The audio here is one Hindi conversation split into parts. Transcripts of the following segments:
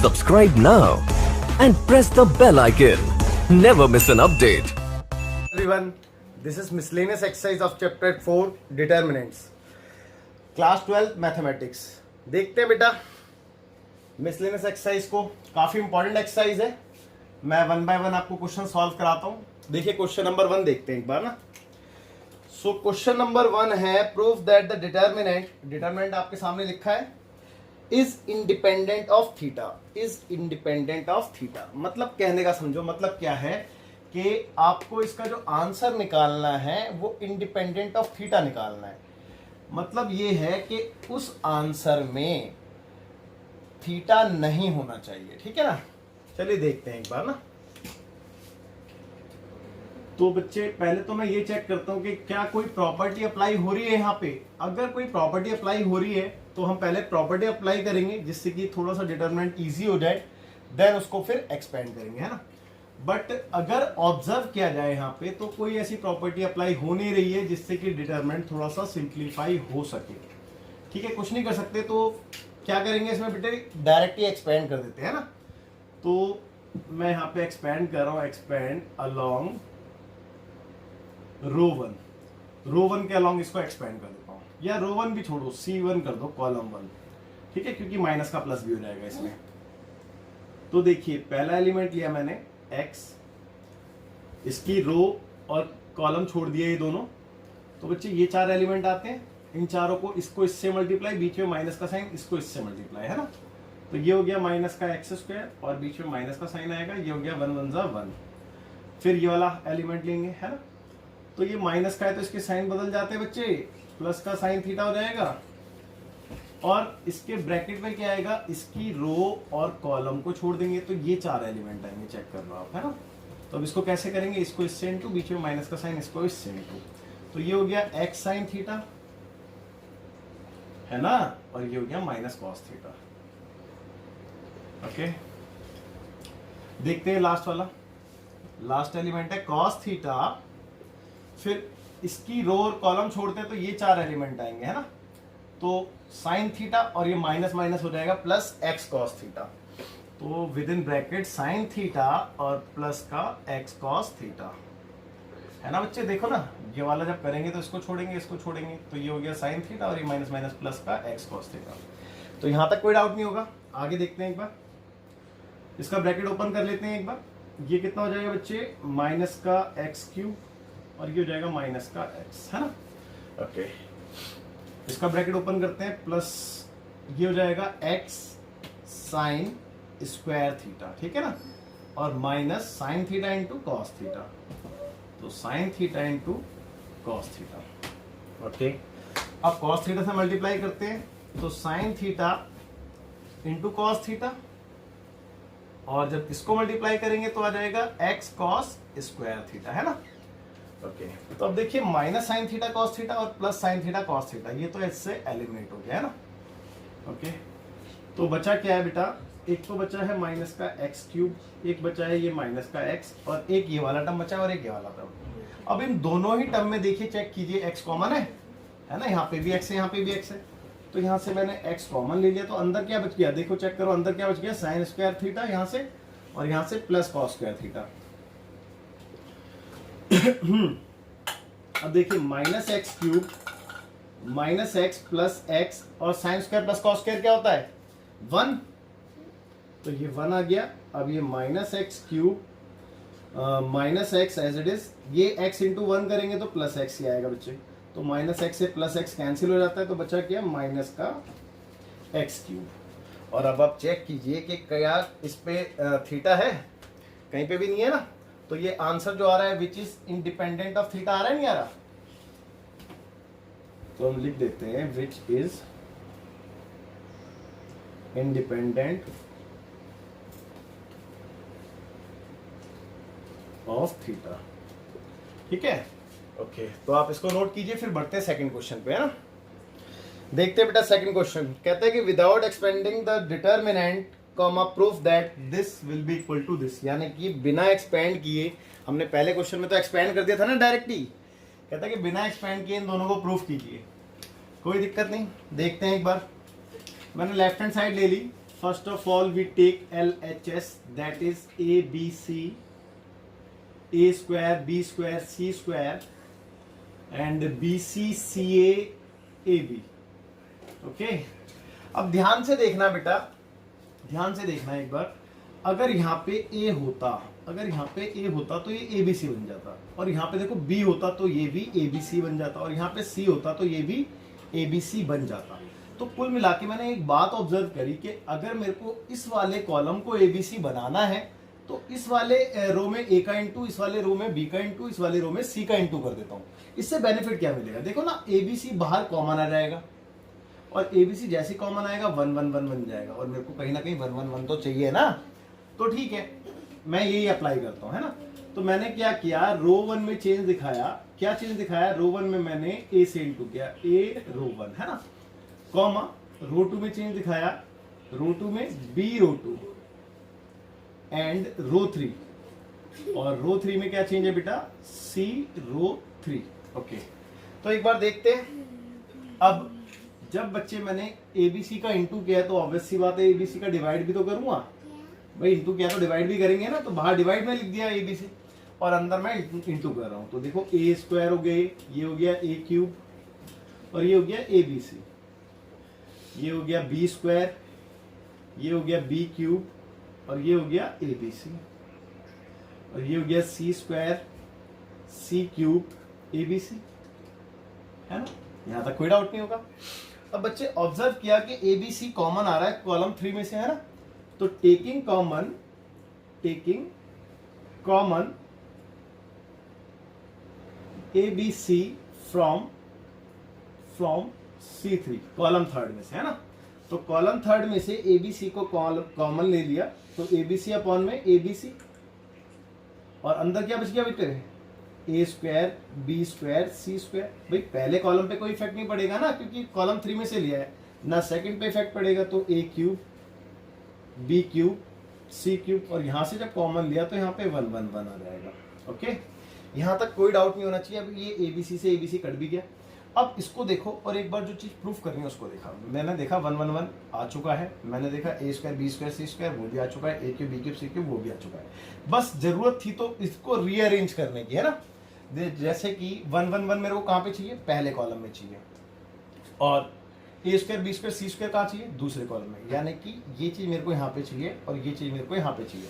Subscribe now and press the bell icon. Never miss an update. Everyone, this is miscellaneous exercise of chapter 4 determinants, class 12 mathematics. देखते हैं बेटा miscellaneous exercise को, काफी इंपॉर्टेंट एक्सरसाइज है. मैं वन बाय वन आपको क्वेश्चन सॉल्व कराता हूँ. देखिए क्वेश्चन नंबर 1 देखते हैं एक बार ना. सो क्वेश्चन नंबर 1 है प्रूव दैट द डिटरमिनेंट आपके सामने लिखा है is independent of theta. Is independent of theta मतलब कहने का समझो, मतलब क्या है कि आपको इसका जो आंसर निकालना है वो इंडिपेंडेंट ऑफ थीटा निकालना है. मतलब ये है कि उस आंसर में थीटा नहीं होना चाहिए. ठीक है ना. चलिए देखते हैं एक बार ना. तो बच्चे पहले तो मैं ये चेक करता हूं कि क्या कोई प्रॉपर्टी अप्लाई हो रही है यहाँ पे. अगर कोई प्रॉपर्टी अप्लाई हो रही है तो हम पहले प्रॉपर्टी अप्लाई करेंगे जिससे कि थोड़ा सा डिटरमिनेंट इजी हो जाए, देन उसको फिर एक्सपेंड करेंगे, है ना. बट अगर ऑब्जर्व किया जाए यहाँ पे तो कोई ऐसी प्रॉपर्टी अप्लाई हो नहीं रही है जिससे कि डिटरमिनेंट थोड़ा सा सिंप्लीफाई हो सके. ठीक है, कुछ नहीं कर सकते तो क्या करेंगे इसमें बेटे, डायरेक्टली एक्सपेंड कर देते हैं ना. तो मैं यहाँ पे एक्सपेंड कर रहा हूँ, एक्सपेंड अलोंग रो वन के अलोंग इसको एक्सपेंड कर देता हूँ, या रो वन भी छोड़ो, C1 कर दो, कॉलम 1. ठीक है, क्योंकि माइनस का प्लस भी हो जाएगा इसमें. तो देखिए पहला एलिमेंट लिया मैंने x, इसकी रो और कॉलम छोड़ दिया ये दोनों. तो बच्चे ये 4 एलिमेंट आते हैं, इन चारों को इसको इससे मल्टीप्लाई, बीच में माइनस का साइन, इसको इससे मल्टीप्लाई, है ना. तो ये हो गया माइनस का x² और बीच में माइनस का साइन आएगा, ये हो गया 1 1 जा 1. फिर ये वाला एलिमेंट लेंगे, है ना. तो ये माइनस का है तो इसके साइन बदल जाते हैं बच्चे, प्लस का साइन थीटा हो जाएगा. और इसके ब्रैकेट में क्या आएगा, इसकी रो और कॉलम को छोड़ देंगे तो ये 4 एलिमेंट आएंगे. चेक कर लो आप, है ना. तो अब इसको कैसे करेंगे, इसको इससे इनटू, बीच में माइनस का साइन, इसको इससे इनटू. तो ये हो गया x साइन थीटा, है ना, और ये हो गया माइनस कॉस थीटा. ओके, देखते हैं लास्ट वाला. लास्ट एलिमेंट है कॉस थीटा, फिर इसकी रो और कॉलम छोड़ते हैं तो ये 4 एलिमेंट आएंगे, है ना. तो साइन थीटा और ये माइनस माइनस हो जाएगा प्लस x कॉस थीटा. तो with in bracket sine theta और प्लस का x कॉस थीटा, है ना बच्चे. देखो ना, ये वाला जब करेंगे तो इसको छोड़ेंगे, इसको छोड़ेंगे, तो ये हो गया साइन थीटा और ये माइनस माइनस प्लस का x कॉस थीटा. तो यहां तक कोई डाउट नहीं होगा. आगे देखते हैं एक बार, इसका ब्रैकेट ओपन कर लेते हैं एक बार. ये कितना हो जाएगा बच्चे, माइनस का x³ और ये हो जाएगा माइनस का x, है ना. ओके, इसका ब्रैकेट ओपन करते हैं, प्लस ये हो जाएगा x साइन स्क्वायर थीटा, ठीक है ना, और minus sine theta into cos theta. तो sine theta into cos theta. Okay, अब कॉस थीटा से मल्टीप्लाई करते हैं तो sine theta into cos theta, और जब इसको मल्टीप्लाई करेंगे तो आ जाएगा x कॉस स्क्वायर थीटा, है ना. ओके, तो अब देखिए minus sine theta cos theta और plus sine theta cos theta, ये तो इससे एलिमिनेट हो गया, है ना. ओके, तो बचा क्या है बेटा, एक तो बचा है माइनस का x³, एक बचा है ये माइनस का x, और एक ये वाला टर्म बचा है और एक ये वाला टर्म. अब इन दोनों ही टर्म में देखिए, चेक कीजिए, x कॉमन है ना. यहाँ पे भी x है, यहाँ पे भी x है. तो यहाँ से मैंने x कॉमन ले लिया, तो अंदर क्या बच गया, देखो चेक करो, अंदर क्या बच गया, साइन स्क्वायर थीटा यहाँ से, और यहाँ से प्लस कॉस स्क्वायर थीटा. अब देखिए minus x³ minus x plus x और sine square plus cos square क्या होता है, 1. तो ये 1 आ गया. अब ये minus x³ minus x as it is, ये x इंटू 1 करेंगे तो प्लस x ही आएगा बच्चे. तो माइनस x से प्लस x कैंसिल हो जाता है, तो बचा क्या, माइनस का x³. और अब आप चेक कीजिए कि क्या इस पे थीटा है, कहीं पे भी नहीं है ना. तो ये आंसर जो आ रहा है which is independent of theta आ रहा है, नहीं आ रहा. तो हम लिख देते हैं विच इज इंडिपेंडेंट ऑफ थीटा. ठीक है. ओके, तो आप इसको नोट कीजिए, फिर बढ़ते हैं सेकंड क्वेश्चन पे, है ना. देखते हैं बेटा सेकंड क्वेश्चन. कहते हैं कि without expanding the determinant comma proof that this will be equal to this. यानी कि बिना एक्सपेंड किए, हमने पहले क्वेश्चन में तो एक्सपेंड कर दिया था ना डायरेक्टली. कहता है कि बिना एक्सपेंड किए इन दोनों को प्रूफ कीजिए. कोई दिक्कत नहीं, देखते हैं एक बार. मैंने लेफ्ट हैंड साइड ले ली, First of all, we take LHS, that is ABC, A square, B square, C square, and BC, CA, AB. Okay? अब ध्यान से देखना बेटा, ध्यान से देखना एक बार। अगर यहाँ पे A होता, अगर यहाँ पे A होता तो ये ABC बन जाता, और यहाँ पे देखो B होता तो ये भी ABC बन जाता, और यहाँ पे C होता तो ये भी ABC बन जाता। तो कुल मिला के मैंने एक बात ऑब्जर्व करी कि अगर मेरे को इस वाले कॉलम को ABC बनाना है तो इस वाले रो में A का इंटू, इस वाले रो में B का इंटू, इस वाले रो में C का इंटू कर देता हूँ। इससे बेनिफिट क्या मिलेगा? देखो ना, ABC बाहर कॉमन आ जाएगा, और ABC जैसे कॉमन आएगा 1 1 1 बन जाएगा, और मेरे को कहीं ना कहीं 1 1 1 तो चाहिए ना। तो ठीक है, मैं यही अप्लाई करता हूँ, है ना। तो मैंने क्या किया, रो 1 में चेंज दिखाया। क्या चेंज दिखाया? रो 1 में मैंने A से इंटू किया, A रो 1, है ना, कॉमा रो 2 में चेंज दिखाया, रो 2 में B रो 2 एंड रो 3, और रो 3 में क्या चेंज है बेटा? C रो 3। ओके, तो एक बार देखते हैं। अब जब बच्चे मैंने ABC का इंटू किया तो ऑब्वियस सी बात है ABC का डिवाइड भी तो करूंगा भाई। इंटू किया तो डिवाइड भी करेंगे ना, तो बाहर डिवाइड में लिख दिया ABC, और अंदर मैं इंटू कर रहा हूं। तो देखो A स्क्वायर हो गए, ये हो गया A क्यूब, और ये हो गया ABC, ये हो गया B स्क्वायर, ये हो गया B क्यूब, और ये हो गया ABC, और ये हो गया C square, C cube, ABC, है ना। यहां तक कोई डाउट नहीं होगा। अब बच्चे ऑब्जर्व किया कि ABC कॉमन आ रहा है कॉलम 3 में से, है ना। तो taking common ABC from C3 column 3 में से, है ना। तो कॉलम 3 में से ABC को कॉमन ले लिया, तो ABC अपॉन में ABC, और अंदर क्या बच गया बेटे? A square, B square, C square. भाई पहले कॉलम पे कोई इफेक्ट नहीं पड़ेगा ना, क्योंकि कॉलम 3 में से लिया है ना। सेकंड पे इफेक्ट पड़ेगा, तो A cube, B cube, C cube, और यहां से जब कॉमन लिया तो यहाँ पे 1 1 1 आ जाएगा। ओके, यहां तक कोई डाउट नहीं होना चाहिए। अब ये ABC से ABC कट भी गया। अब इसको देखो, और एक बार जो चीज प्रूफ करनी है उसको देखा। मैंने देखा 1 1 1 आ चुका है, मैंने देखा A square, B square, C square वो भी आ चुका है, A cube, B cube, C cube वो भी आ चुका है। बस जरूरत थी तो इसको रीअरेंज करने की, है ना। जैसे कि 1 1 1 मेरे को कहाँ पे चाहिए? पहले कॉलम में चाहिए, और A square, B square, C square कहाँ चाहिए? दूसरे कॉलम में। यानी कि ये चीज मेरे को यहाँ पे चाहिए, और ये चीज मेरे को यहाँ पे चाहिए।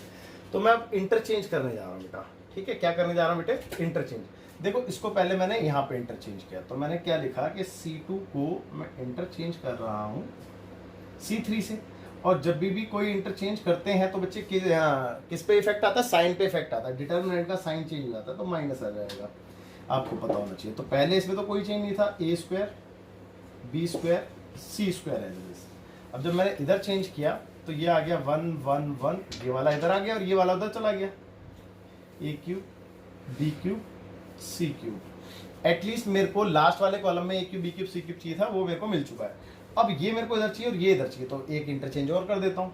तो मैं अब इंटरचेंज करने जा रहा हूँ बेटा। ठीक है, क्या करने जा रहा हूँ बेटे? इंटरचेंज। देखो, इसको पहले मैंने यहाँ पे इंटरचेंज किया, तो मैंने क्या लिखा कि C2 को मैं इंटरचेंज कर रहा हूँ C3 से। और जब भी कोई इंटरचेंज करते हैं तो बच्चे किस पे इफेक्ट आता है? साइन पे इफेक्ट आता है। डिटर्मिनेंट का साइन चेंज हो जाता है तो माइनस आ जाएगा, आपको पता होना चाहिए। तो पहले इसमें तो कोई चेंज नहीं था, A square, B square, C square है। अब जब मैंने इधर चेंज किया तो ये आ गया 1 1 1, ये वाला इधर आ गया और ये वाला उधर चला गया। A cube, B cube, C cube. At least मेरे को लास्ट वाले कॉलम में A cube, B cube, C cube चाहिए था, वो मेरे को मिल चुका है। अब ये मेरे को इधर चाहिए और ये इधर चाहिए, तो एक इंटरचेंज और कर देता हूँ।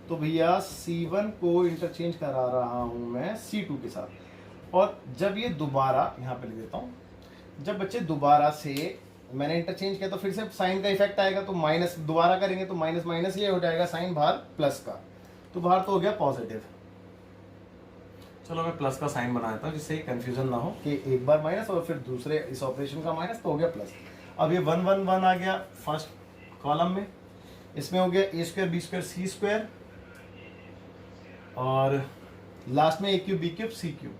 तो भैया C1 को इंटरचेंज करा रहा हूँ मैं C2 के साथ। और जब ये दोबारा यहाँ पे लिख देता हूँ, जब बच्चे दोबारा से मैंने इंटरचेंज किया तो फिर से साइन का इफेक्ट आएगा, तो माइनस दोबारा करेंगे तो माइनस माइनस ये हो जाएगा, साइन बाहर प्लस का, तो बाहर तो हो गया पॉजिटिव। चलो मैं प्लस का साइन बना देता हूँ जिससे कंफ्यूजन ना हो कि एक बार माइनस और फिर दूसरे इस ऑपरेशन का माइनस, तो हो गया प्लस। अब ये 1 1 1 आ गया फर्स्ट कॉलम में, इसमें हो गया A square, B square, C square, और लास्ट में A cube, B cube, C cube.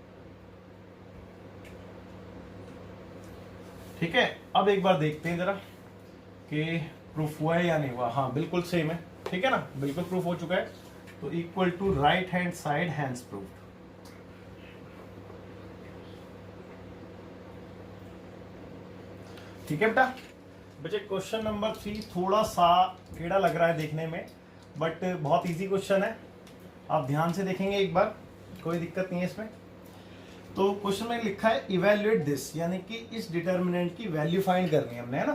ठीक है, अब एक बार देखते हैं जरा कि प्रूफ हुआ है या नहीं हुआ। हाँ बिल्कुल सेम है, ठीक है ना, बिल्कुल प्रूफ हो चुका है। तो equal to right hand side hence proof. ठीक है बेटा। बच्चे क्वेश्चन नंबर 3 थोड़ा सा टेढ़ा लग रहा है देखने में, बट बहुत इजी क्वेश्चन है, आप ध्यान से देखेंगे एक बार, कोई दिक्कत नहीं है इसमें। तो क्वेश्चन में लिखा है इवेल्युएट दिस, यानी कि इस डिटर्मिनेंट की वैल्यू फाइंड करनी है हमने, है ना।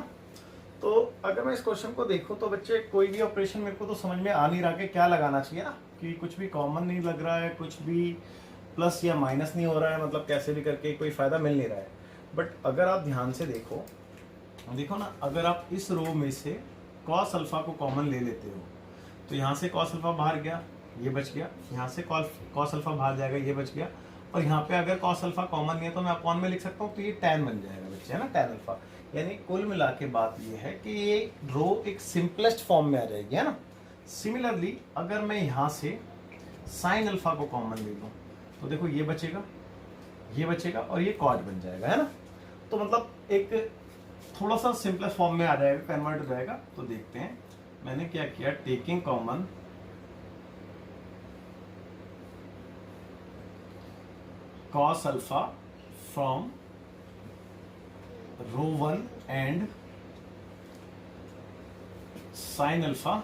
तो अगर मैं इस क्वेश्चन को देखूं तो बच्चे कोई भी ऑपरेशन मेरे को तो समझ में आ नहीं रहा कि क्या लगाना चाहिए ना, कि कुछ भी कॉमन नहीं लग रहा है, कुछ भी प्लस या माइनस नहीं हो रहा है, मतलब कैसे भी करके कोई फायदा मिल नहीं रहा है। बट अगर आप ध्यान से देखो ना, अगर आप इस रो में से कॉस अल्फा को कॉमन ले लेते हो तो यहाँ से कॉस अल्फा बाहर गया, ये बच गया, यहाँ से कॉस अल्फा बाहर जाएगा, ये बच गया, और यहाँ पे अगर कॉस अल्फा कॉमन नहीं है तो मैं अपॉन में लिख सकता हूँ, तो ये टैन बन जाएगा बच्चे, है ना, टैन अल्फा। यानी कुल मिला के बात ये है कि ये रो एक सिंपलेस्ट फॉर्म में आ जाएगी, है ना। सिमिलरली अगर मैं यहाँ से साइन अल्फा को कॉमन ले लूँ तो देखो ये बचेगा, ये बचेगा, और ये कॉट बन जाएगा, है ना। तो मतलब एक थोड़ा सा सिंपलेस्ट फॉर्म में आ जाएगा, कन्वर्ट हो जाएगा। तो देखते हैं मैंने क्या किया, taking common cos alpha from rho 1 and sin alpha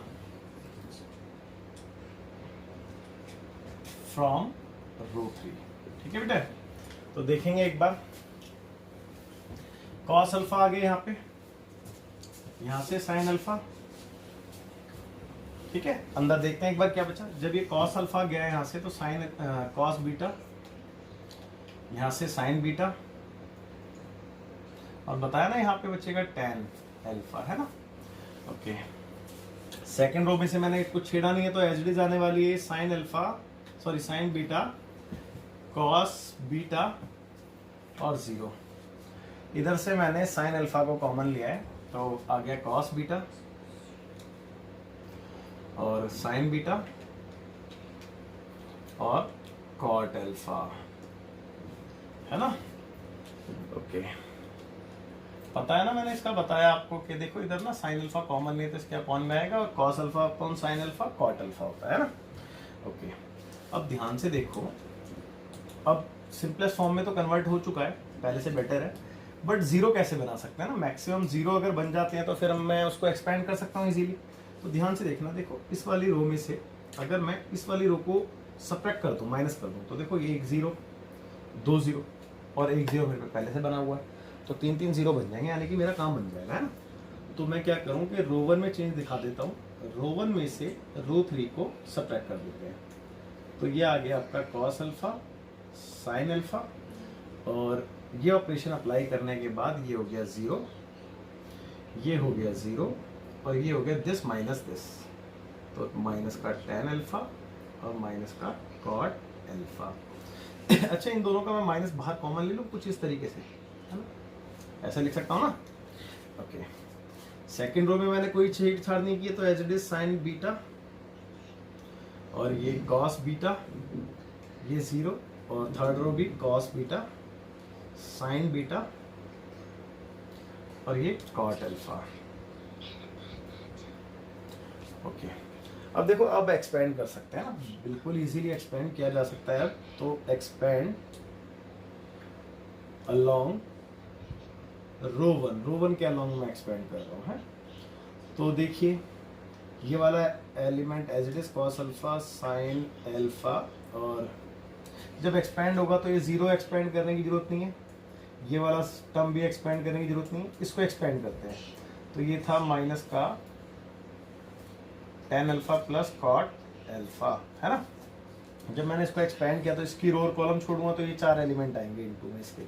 from rho 3। ठीक है बेटा, तो देखेंगे एक बार cos अल्फा आ गया यहाँ पे, यहाँ से sin अल्फा, ठीक है। अंदर देखते हैं एक बार क्या बचा। जब ये cos अल्फा गया यहाँ से तो sin cos बीटा, यहाँ से sin बीटा, और बताया ना यहाँ पे बचेगा tan अल्फा, है ना। ओके, सेकंड रो में से मैंने कुछ छेड़ा नहीं है तो एच डी जाने वाली है sin alpha, sorry sin beta, cos beta और 0। इधर से मैंने sin अल्फा को कॉमन लिया है तो आ गया cos बीटा और sin बीटा और cot अल्फा, है ना। ओके, पता है ना, मैंने इसका बताया आपको कि देखो इधर ना साइन अल्फा कॉमन नहीं है तो इसके अपॉन में आएगा, और cos alpha upon sine alpha cot alpha होता है ना। ओके, अब ध्यान से देखो, अब सिंपलेस्ट फॉर्म में तो कन्वर्ट हो चुका है, पहले से बेटर है, बट जीरो कैसे बना सकते हैं ना। मैक्सिमम जीरो अगर बन जाते हैं तो फिर मैं उसको एक्सपेंड कर सकता हूँ इजीली। तो ध्यान से देखना, देखो इस वाली रो में से अगर मैं इस वाली रो को सब्ट्रैक्ट कर दूं, माइनस कर दूं, तो देखो ये 1 0 2 0 और 1 0 मेरे पे पहले से बना हुआ है, तो 3 3 0 बन जाएंगे, यानी कि मेरा काम बन जाएगा, है ना। तो मैं क्या करूं कि रो 1 में चेंज दिखा देता हूं, रो 1 में से रो 3 को सब्ट्रैक्ट कर देते हैं। तो ये आ गया आपका कॉस अल्फा साइन अल्फा, और ये ऑपरेशन अप्लाई करने के बाद ये हो गया 0, ये हो गया 0, और ये हो गया दिस माइनस दिस, तो माइनस का tan अल्फा और माइनस का cot अल्फा। अच्छा, इन दोनों का मैं माइनस बाहर कॉमन ले लूँ कुछ इस तरीके से, है ना, ऐसा लिख सकता हूँ ना। ओके, सेकंड रो में मैंने कोई छेड़छाड़ नहीं की, तो as it is sine beta और ये कॉस बीटा, ये 0, और थर्ड रो भी कॉस बीटा साइन बीटा और ये cot अल्फा। ओके, अब देखो, अब एक्सपेंड कर सकते हैं ना, बिल्कुल इजीली एक्सपेंड किया जा सकता है। अब तो एक्सपेंड अलोंग रो 1 के अलोंग में एक्सपेंड कर रहा हूँ, है। तो देखिए ये वाला element as it is cos alpha sine alpha, और जब एक्सपेंड होगा तो ये 0 एक्सपेंड करने की जरूरत नहीं है, ये वाला टर्म भी एक्सपेंड करने की जरूरत नहीं है, इसको एक्सपेंड करते हैं। तो ये था माइनस का tan alpha plus cot alpha, है ना। जब मैंने इसको एक्सपेंड किया तो इसकी रो और कॉलम छोड़ूंगा तो ये 4 एलिमेंट आएंगे इनटू में इसके,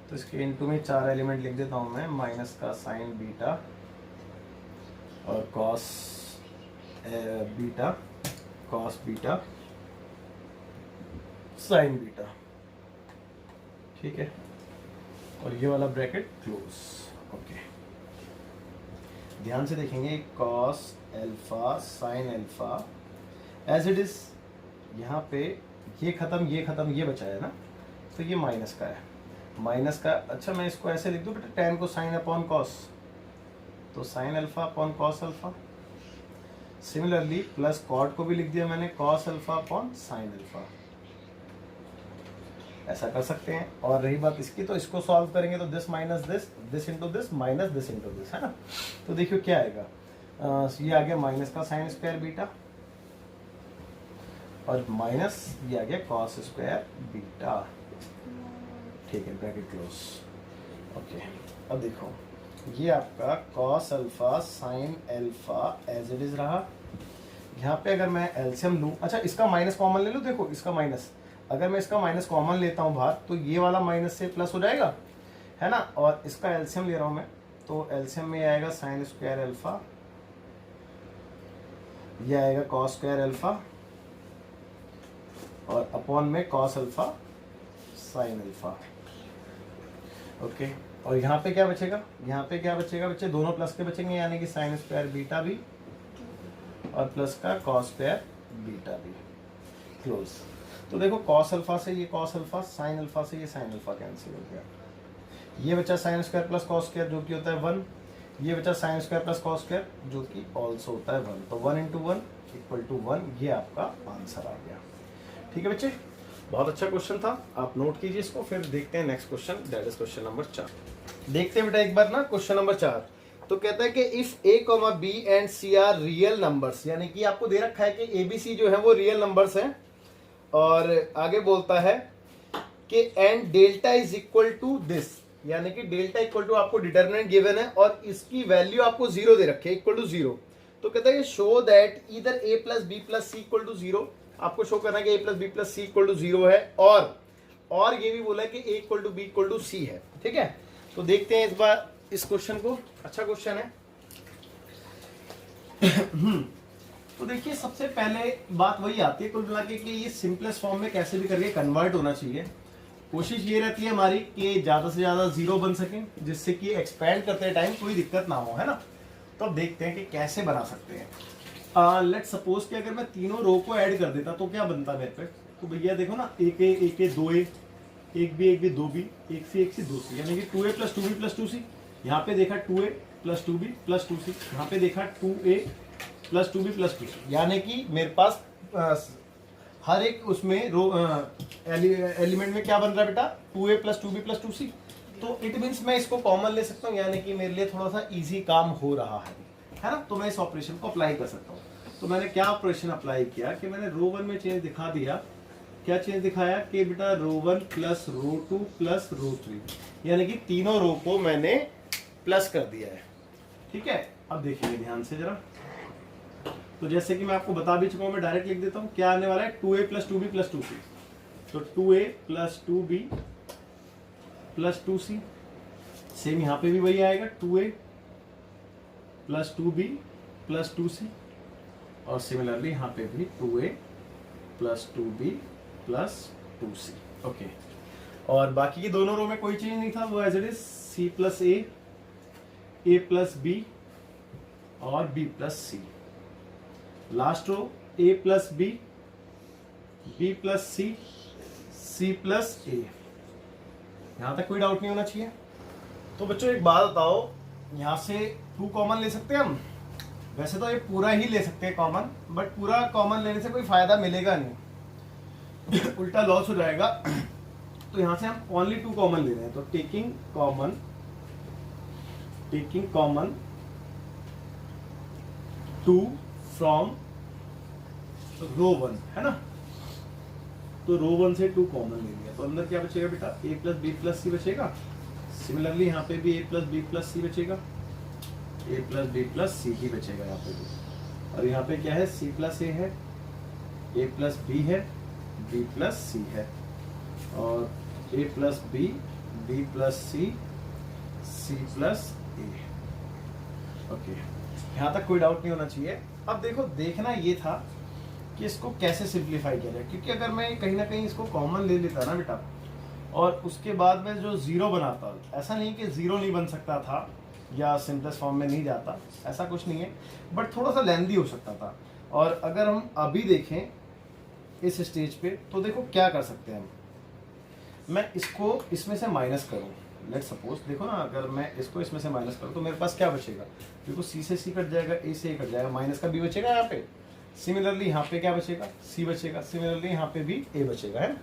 तो इसके इनटू में 4 एलिमेंट लिख देता हूँ मैं, माइनस का साइन बीटा और cos beta, cos beta sine beta, ठीक है, और ये वाला ब्रैकेट क्लोज। ओके, ध्यान से देखेंगे, cos alpha sine alpha as it is, यहाँ पे ये खत्म ये खत्म, ये बचा है ना, तो ये माइनस का है, माइनस का। अच्छा, मैं इसको ऐसे लिख दूँ बेटा, टेन को साइन अपॉन कॉस, तो sine alpha upon cos alpha. Similarly plus cot को भी लिख दिया मैंने, cos alpha upon sine alpha, ऐसा कर सकते हैं। और रही बात इसकी, तो इसको सॉल्व करेंगे तो this minus this into this minus this into this, है ना। तो देखियो क्या आएगा, ये आ गया माइनस का साइन स्क्वायर बीटा और माइनस ये आ गया कॉस स्क्वायर बीटा, ठीक है, ब्रैकेट क्लोज। ओके, अब देखो ये आपका cos alpha sine alpha as it is रहा। यहाँ पे अगर मैं एलसीएम लूँ, अच्छा इसका माइनस कॉमन ले लूँ, देखो इसका माइनस, अगर मैं इसका माइनस कॉमन लेता हूँ बाहर तो ये वाला माइनस से प्लस हो जाएगा, है ना। और इसका एलसीएम ले रहा हूँ मैं, तो एलसीएम में आएगा साइन स्क्वायर अल्फा ये आएगा कॉस स्क्वायर अल्फा और अपॉन में cos alpha sine alpha. Okay, और यहाँ पे क्या बचेगा, यहाँ पे क्या बचेगा बच्चे, दोनों प्लस के बचेंगे, यानी कि साइन स्क्वायर बीटा भी और प्लस का कॉस स्क्वायर बीटा भी, क्लोज। तो देखो कॉस अल्फा से ये कॉस अल्फा, साइन अल्फा से ये साइन अल्फा कैंसिल हो गया। ये बचा sine square plus cos square जो कि होता है 1, ये बचा sine square plus cos square जो कि ऑल्सो होता है 1। तो 1 × 1 = 1, ये आपका आंसर आ गया। ठीक है बच्चे, बहुत अच्छा क्वेश्चन था, आप नोट कीजिए इसको। फिर देखते हैं next question, that is question number 4। देखते हैं बेटा एक बार ना क्वेश्चन नंबर 4। तो कहता है कि if a, b and c are real numbers, यानी कि आपको दे रखा है कि a b c जो है वो रियल नंबर्स हैं, और आगे बोलता है कि and delta is equal to this, यानी कि डेल्टा इक्वल टू आपको डिटरमिनेंट गिवन है और इसकी वैल्यू आपको 0 दे रखी है, इक्वल टू 0। तो कहता है शो दैट इधर a + b + c = 0, आपको शो करना है कि a + b + c = 0 है, और ये भी बोला है कि a = b = c है। ठीक है, तो देखते हैं इस बार इस क्वेश्चन को, अच्छा क्वेश्चन है। तो देखिए सबसे पहले बात वही आती है कुल मिला के कि ये सिंपलेस्ट फॉर्म में कैसे भी करके कन्वर्ट होना चाहिए। कोशिश ये रहती है हमारी कि ज्यादा से ज्यादा 0 बन सके, जिससे कि एक्सपेंड करते टाइम कोई दिक्कत ना हो, है ना। तो अब देखते हैं कि कैसे बना सकते हैं। लेट्स सपोज कि अगर मैं तीनों रो को ऐड कर देता तो क्या बनता मेरे पे। तो भैया देखो ना, एक ए 2a, एक b 2b, एक c 2c, यानी कि 2a + 2b + 2c। यहाँ पे देखा 2a + 2b + 2c, यहाँ पे देखा 2a + 2b + 2c, यानी कि मेरे पास हर एक उसमें रो एलिमेंट में क्या बन रहा है बेटा, 2a + 2b + 2c। तो इट मीन्स मैं इसको कॉमन ले सकता हूँ, यानी कि मेरे लिए थोड़ा सा इजी काम हो रहा है ना। तो मैं इस ऑपरेशन को अप्लाई कर सकता हूँ। तो मैंने क्या ऑपरेशन अप्लाई किया कि मैंने रो 1 में चेंज दिखा दिया। क्या चेंज दिखाया कि बेटा रो 1 + रो 2 + रो 3, यानी कि तीनों रो को मैंने प्लस कर दिया है। ठीक है, अब देखिए ध्यान से जरा। तो जैसे कि मैं आपको बता भी चुका हूं, मैं डायरेक्ट लिख देता हूं क्या आने वाला है, 2a + 2b + 2c। तो 2a + 2b + 2c, सेम यहाँ पे भी वही आएगा, 2a + 2b + 2c, और सिमिलरली यहाँ पे भी 2a + 2b + 2c। ओके, और बाकी की दोनों रो में कोई चेंज नहीं था, वो as it is c + a, a + b और b + c। Last row a + b, b + c, c + a। यहां तक कोई डाउट नहीं होना चाहिए। तो बच्चों एक बात बताओ, यहां से 2 कॉमन ले सकते हैं हम। वैसे तो ये पूरा ही ले सकते हैं कॉमन, बट पूरा कॉमन लेने से कोई फायदा मिलेगा नहीं, उल्टा लॉस हो जाएगा। तो यहां से हम ओनली 2 कॉमन ले रहे हैं। तो टेकिंग कॉमन 2 फ्रॉम रो 1, है ना। तो रो 1 से 2 कॉमन ले लिया, तो अंदर क्या बचेगा बेटा, a + b + c बचेगा। सिमिलरली यहाँ पे भी a + b + c बचेगा, a + b + c ही बचेगा यहाँ पे भी। और यहाँ पे क्या है, c + a है, a + b है, b + c है, और a + b, b + c, c + a। Okay, यहाँ तक कोई डाउट नहीं होना चाहिए। अब देखो, देखना ये था कि इसको कैसे सिंप्लीफाई किया जाए, क्योंकि अगर मैं कहीं ना कहीं इसको कॉमन ले लेता ना बेटा, और उसके बाद में जो 0 बनाता, ऐसा नहीं कि 0 नहीं बन सकता था या सिंपलेस्ट फॉर्म में नहीं जाता, ऐसा कुछ नहीं है, बट थोड़ा सा लेंदी हो सकता था। और अगर हम अभी देखें इस स्टेज पे, तो देखो क्या कर सकते हैं हम। मैं इसको इसमें से माइनस करूँ, लेट सपोज, देखो ना, अगर मैं इसको इसमें से माइनस करूँ तो मेरे पास क्या बचेगा, देखो c से c कट जाएगा, a से a कट जाएगा, माइनस का b बचेगा यहाँ पे। सिमिलरली यहाँ पे क्या बचेगा, c बचेगा, सिमिलरली यहाँ पे भी a बचेगा, है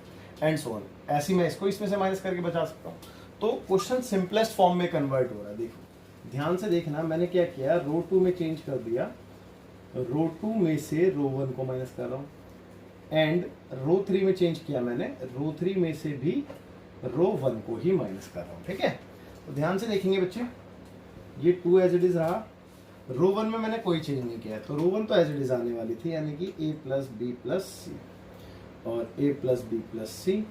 एंड सो ऑन। ऐसे मैं इसको इसमें से माइनस करके बचा सकता हूँ। तो क्वेश्चन सिंपलेस्ट फॉर्म में कन्वर्ट हो रहा है। देखो ध्यान से देखना, मैंने क्या किया, रो 2 में चेंज कर दिया, रो 2 में से रो 1 को माइनस कर रहा हूँ, एंड रो 3 में चेंज किया मैंने, रो 3 में से भी रो 1 को ही माइनस कर रहा हूँ। ठीक है, तो ध्यान से देखेंगे बच्चे, ये 2 एज इट इज रहा, रो 1 में मैंने कोई चेंज नहीं किया, तो रो 1 तो एज इट इज आने वाली थी, यानी कि a + b + c, और a + b + c,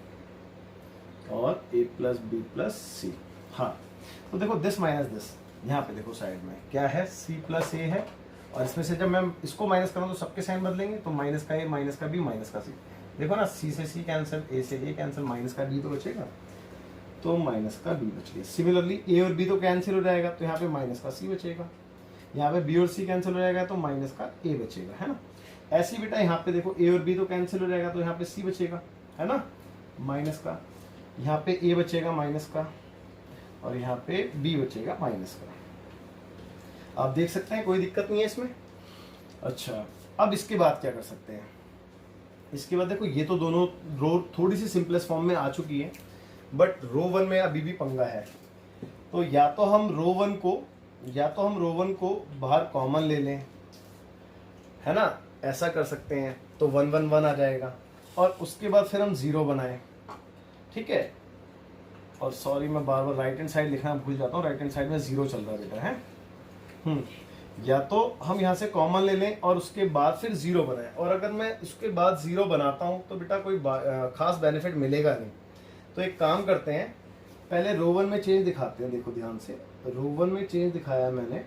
और a + b + c। हाँ, तो देखो दिस माइनस दिस, यहाँ पे देखो साइड में क्या है, c + a है, और इसमें से जब मैं इसको माइनस करूँ तो सबके साइन बदलेंगे, तो माइनस का ए, माइनस का बी, माइनस का सी। देखो ना, सी से सी कैंसिल, ए से ए कैंसिल, माइनस का बी तो बचेगा, तो माइनस का बी बच गया। सिमिलरली ए और बी तो कैंसिल हो जाएगा, तो यहाँ पे माइनस का सी बचेगा। यहाँ पे बी और सी कैंसिल हो जाएगा, तो माइनस का ए बचेगा, है ना। ऐसे बेटा यहाँ पे देखो ए और बी तो कैंसिल हो जाएगा, तो यहाँ पे सी बचेगा, है ना, माइनस का। यहाँ पे ए बचेगा माइनस का, और यहाँ पे बी बचेगा माइनस का। आप देख सकते हैं, कोई दिक्कत नहीं है इसमें। अच्छा, अब इसके बाद क्या कर सकते हैं? इसके बाद देखो, ये तो दोनों रो थोड़ी सी सिंपलेस्ट फॉर्म में आ चुकी है, बट रो 1 में अभी भी पंगा है। तो या तो हम रो 1 को बाहर कॉमन ले लें, है ना, ऐसा कर सकते हैं, तो 1 1 1 आ जाएगा, और उसके बाद फिर हम 0 बनाएं, ठीक है। और सॉरी, मैं बार बार राइट हैंड साइड लिखना भूल जाता हूँ, राइट हैंड साइड में 0 चल रहा है बेटा, है। या तो हम यहाँ से कॉमन ले लें और उसके बाद फिर 0 बनाएं, और अगर मैं उसके बाद 0 बनाता हूँ तो बेटा कोई खास बेनिफिट मिलेगा नहीं। तो एक काम करते हैं, पहले रो 1 में चेंज दिखाते हैं। देखो ध्यान से, रो 1 में चेंज दिखाया मैंने,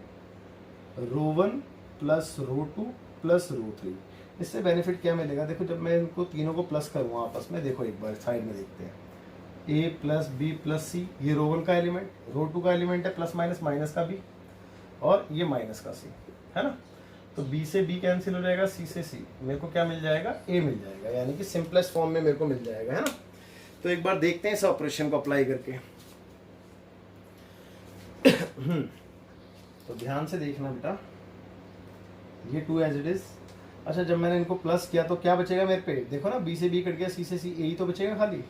रो 1 प्लस रो 2 प्लस रो 3। इससे बेनिफिट क्या मिलेगा? देखो, जब मैं इनको तीनों को प्लस करूँगा आपस में, देखो एक बार साइड में देखते हैं, ए प्लस बी प्लस सी, ये रो 1 का एलिमेंट, रो 2 का एलिमेंट है प्लस माइनस, माइनस का बी, और ये माइनस का सी, है ना। तो बी से बी कैंसिल हो जाएगा, सी से सी, मेरे को क्या मिल जाएगा? ए मिल जाएगा, यानी कि सिंपलेस्ट फॉर्म में मेरे को मिल जाएगा, है ना। तो एक बार देखते हैं इस ऑपरेशन को अप्लाई करके। तो ध्यान से देखना बेटा, ये 2 एज इट इज। अच्छा, जब मैंने इनको प्लस किया तो क्या बचेगा मेरे पे? देखो ना, बी से बी कट गया, सी से सी, ए ही तो बचेगा खाली।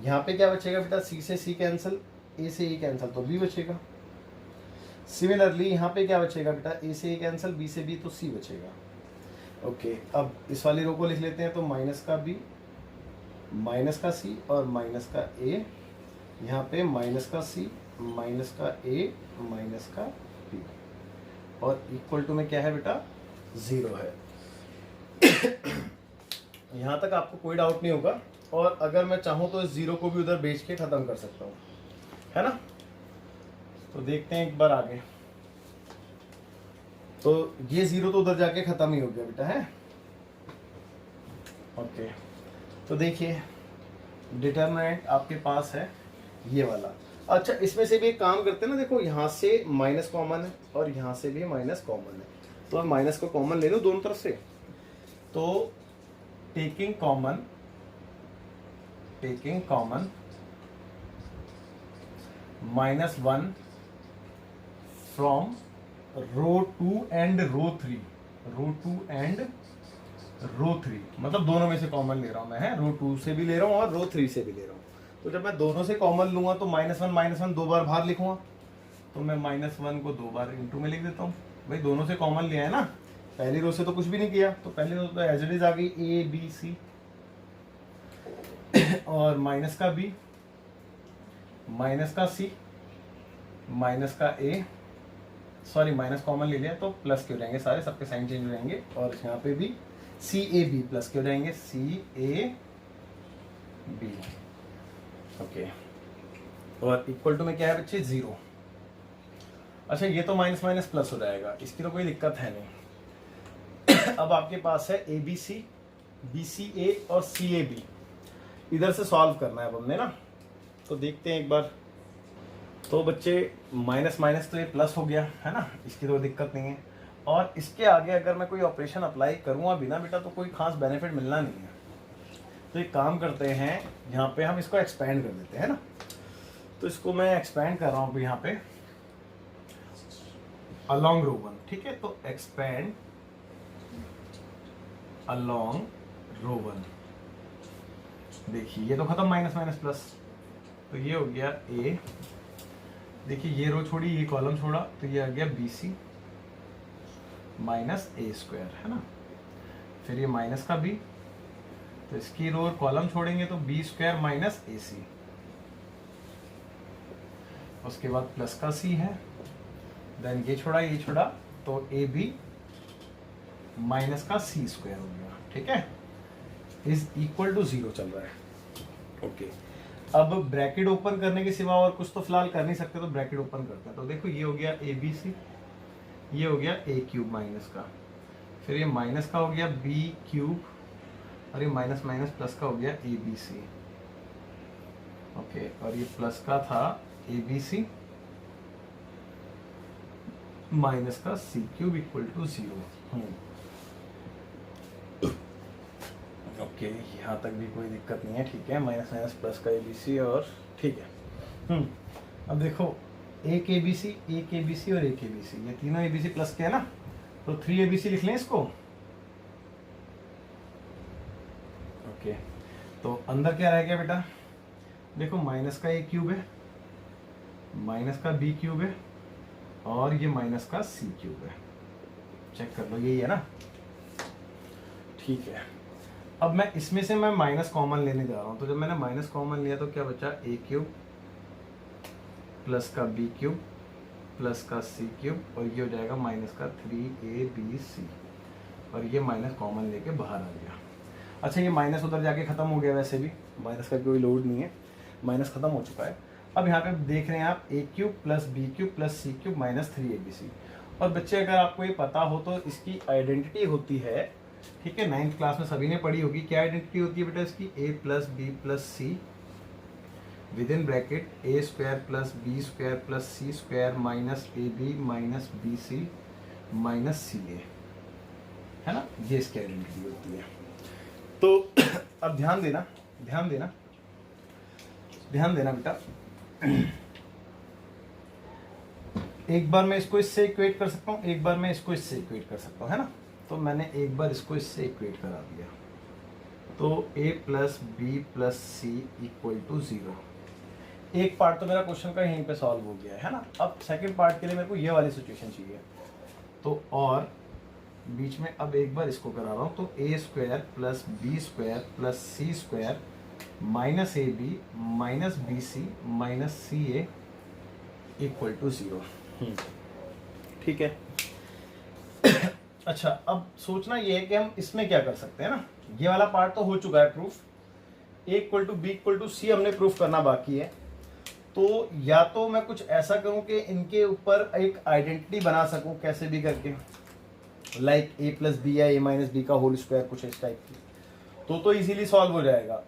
यहाँ पे क्या बचेगा बेटा? सी से सी कैंसिल, ए से ए कैंसिल, तो बी बचेगा। सिमिलरली यहाँ पे क्या बचेगा बेटा? ए से ए कैंसिल, बी से बी, तो सी बचेगा। ओके, अब इस वाली रो को लिख लेते हैं, तो माइनस का बी, माइनस का सी और माइनस का ए। यहाँ पे माइनस का सी, माइनस का ए, माइनस का बी, और इक्वल टू में क्या है बेटा? 0 है। यहाँ तक आपको कोई डाउट नहीं होगा, और अगर मैं चाहूँ तो इस 0 को भी उधर बेच के ख़त्म कर सकता हूँ, है ना। तो देखते हैं एक बार आगे। तो ये 0 तो उधर जाके ख़त्म ही हो गया बेटा, है। ओके, तो देखिए डिटरमिनेंट आपके पास है ये वाला। अच्छा, इसमें से भी एक काम करते हैं ना, देखो यहाँ से माइनस कॉमन है और यहाँ से भी माइनस कॉमन है, तो मैं माइनस को कॉमन ले लूँ दोनों तरफ से। तो taking common -1 from row 2 and row 3, row 2 and row 3, मतलब दोनों में से कॉमन ले रहा हूं मैं, है, रो 2 से भी ले रहा हूं और रो 3 से भी ले रहा हूं। तो जब मैं दोनों से कॉमन लूंगा तो -1 2 बार बाहर लिखूंगा, तो मैं -1 को 2 बार इंटू में लिख देता हूँ। भाई दोनों से कॉमन लिया है ना, पहली रो से तो कुछ भी नहीं किया, तो पहली रो तो एज इट इज आ गई, ए बी सी, और माइनस का बी, माइनस का सी, माइनस का ए, सॉरी माइनस कॉमन ले लिया तो प्लस के हो जाएंगे सारे, सबके साइन चेंज हो जाएंगे, और यहाँ पे भी सी ए बी प्लस के हो जाएंगे, सी ए बी। ओके, और इक्वल टू में क्या है बच्चे? 0। अच्छा, ये तो माइनस माइनस प्लस हो जाएगा, इसकी तो कोई दिक्कत है नहीं। अब आपके पास है A B C, B C ए और सी ए बी, इधर से सॉल्व करना है अब हमने ना। तो देखते हैं एक बार। तो बच्चे माइनस माइनस तो ये प्लस हो गया, है ना, इसकी तो दिक्कत नहीं है। और इसके आगे अगर मैं कोई ऑपरेशन अप्लाई करूँगा बिना बेटा, तो कोई खास बेनिफिट मिलना नहीं है। तो एक काम करते हैं, यहाँ पे हम इसको एक्सपेंड कर देते हैं ना। तो इसको मैं एक्सपेंड कर रहा हूँ यहाँ पे अलॉन्ग रो 1, ठीक है। तो एक्सपेंड अलॉन्ग रो 1। देखिए ये तो खत्म, माइनस माइनस प्लस, तो ये हो गया ए। देखिए ये रो छोड़ी, ये कॉलम छोड़ा, तो ये आ गया बी सी माइनस ए स्क्वायर, है ना। फिर ये माइनस का बी, तो इसकी रो और कॉलम छोड़ेंगे तो बी स्क्वायर माइनस ए सी। उसके बाद प्लस का सी है, देन ये छोड़ा, तो ए बी माइनस का सी स्क्वायर हो गया, ठीक है। इज इक्वल टू 0 चल रहा है। ओके, अब ब्रैकेट ओपन करने के सिवा और कुछ तो फिलहाल कर नहीं सकते, तो ब्रैकेट ओपन करते हैं। तो देखो ये हो गया ए बी सी, ये हो गया ए क्यूब माइनस का, फिर ये माइनस का हो गया बी क्यूब, और ये माइनस माइनस प्लस का हो गया ए बी सी। ओके, और ये प्लस का था ए बी सी माइनस का सी क्यूब इक्वल टू 0। ओके, यहाँ तक भी कोई दिक्कत नहीं है, ठीक है। माइनस माइनस प्लस का ए बी सी, और ठीक है। अब देखो एक ए बी सी, एक ए बी सी और एक ए बी सी, ये तीनों ए बी सी प्लस के है ना, तो 3 ए बी सी लिख लें इसको। ओके, तो अंदर क्या रह गया बेटा, देखो माइनस का ए क्यूब है, माइनस का बी क्यूब है, और ये माइनस का सी क्यूब है। चेक कर लो, यही है ना, ठीक है। अब मैं इसमें से मैं माइनस कॉमन लेने जा रहा हूं, तो जब मैंने माइनस कॉमन लिया तो क्या बचा, ए क्यूब प्लस का बी क्यूब प्लस का सी क्यूब, और ये हो जाएगा माइनस का 3ab, और ये माइनस कॉमन लेके बाहर आ गया। अच्छा, ये माइनस उधर जाके खत्म हो गया, वैसे भी माइनस का कोई लोड नहीं है, माइनस खत्म हो चुका है। अब यहाँ पे देख रहे हैं आप A cube plus B cube plus C cube minus 3abc। और बच्चे अगर आपको ये पता हो तो इसकी आइडेंटिटी होती है, ठीक है, 9th क्लास में सभी ने पढ़ी होगी। क्या आइडेंटिटी होती है बेटा इसकी, A plus B plus C within bracket A square plus B square plus C square minus A B minus B C minus C A, है ना, ये इसकी आइडेंटिटी होती है। तो अब ध्यान देना, ध्यान देना, ध्यान देना बेटा, एक बार मैं इसको इससे इक्वेट कर सकता हूँ, एक बार मैं इसको इससे इक्वेट कर सकता हूँ, है ना। तो मैंने एक बार इसको इससे इक्वेट करा दिया, तो a plus B plus C equal to 0। एक पार्ट तो मेरा क्वेश्चन का यहीं पे सॉल्व हो गया है ना। अब सेकंड पार्ट के लिए मेरे को ये वाली सिचुएशन चाहिए, तो और बीच में अब एक बार इसको करा रहा हूँ, तो A square plus B square plus C square minus A B minus B C minus C A equal to 0। ठीक है। अच्छा, अब सोचना ये है कि हम इसमें क्या कर सकते हैं ना, ये वाला पार्ट तो हो चुका है proof, A equal to B equal to C हमने प्रूफ करना बाकी है। तो या तो मैं कुछ ऐसा करूं कि इनके ऊपर एक आइडेंटिटी बना सकूं कैसे भी करके, लाइक ए प्लस बी या ए माइनस बी का होल स्क्वायर, कुछ इस टाइप की, तो इजीली सॉल्व हो जाएगा।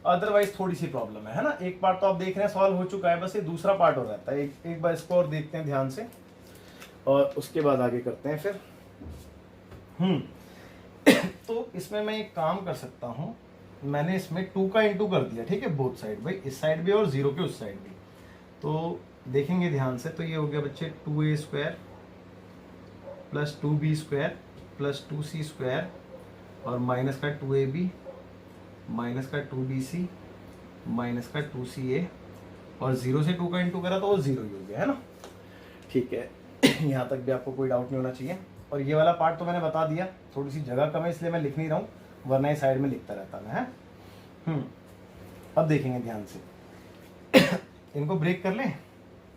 अदरवाइज थोड़ी सी प्रॉब्लम है ना। एक पार्ट तो आप देख रहे हैं सॉल्व हो चुका है, बस ये दूसरा पार्ट हो रहता है। एक बार इसको और देखते हैं ध्यान से, और उसके बाद आगे करते हैं फिर। तो इसमें मैं एक काम कर सकता हूँ, मैंने इसमें 2 का इंटू कर दिया, ठीक है, बोथ साइड, भाई इस साइड भी और 0 के उस साइड भी। तो देखेंगे ध्यान से, तो ये हो गया बच्चे 2a square plus 2b square plus 2c square और माइनस का 2ab माइनस का 2bc माइनस का 2ca, और 0 से 2 का इंटू करा तो वो 0 ही हो गया, है ना। ठीक है, यहाँ तक भी आपको कोई डाउट नहीं होना चाहिए। और ये वाला पार्ट तो मैंने बता दिया, थोड़ी सी जगह कम है इसलिए मैं लिख नहीं रहा हूँ, वरना इस साइड में लिखता रहता मैं, है। अब देखेंगे ध्यान से, इनको ब्रेक कर लें।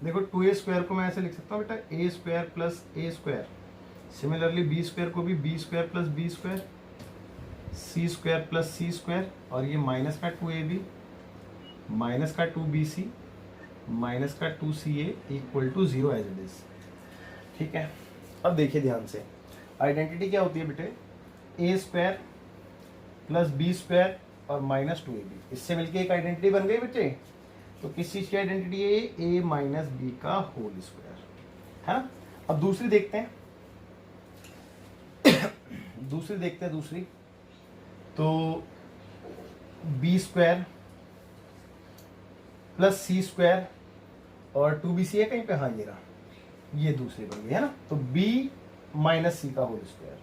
देखो 2a स्क्वायर को मैं ऐसे लिख सकता हूँ बेटा, a square plus a square, similarly b square को भी b square plus b square, c square plus c square, और ये माइनस का 2ab माइनस का 2bc माइनस का 2ca equal to 0 as it is. ठीक है, अब देखिए ध्यान से, आइडेंटिटी क्या होती है बेटे, a square plus B square और माइनस 2ab, इससे मिलके एक आइडेंटिटी बन गई बच्चे। तो किस चीज की आइडेंटिटी है ये, a माइनस बी का होल स्क्वायर, है ना। अब दूसरी देखते हैं, दूसरी देखते हैं, दूसरी तो B square plus C square और 2bc है कहीं पे, हाँ ये रहा, ये दूसरी बन गई, है ना। तो b माइनस सी का होल स्क्वायर।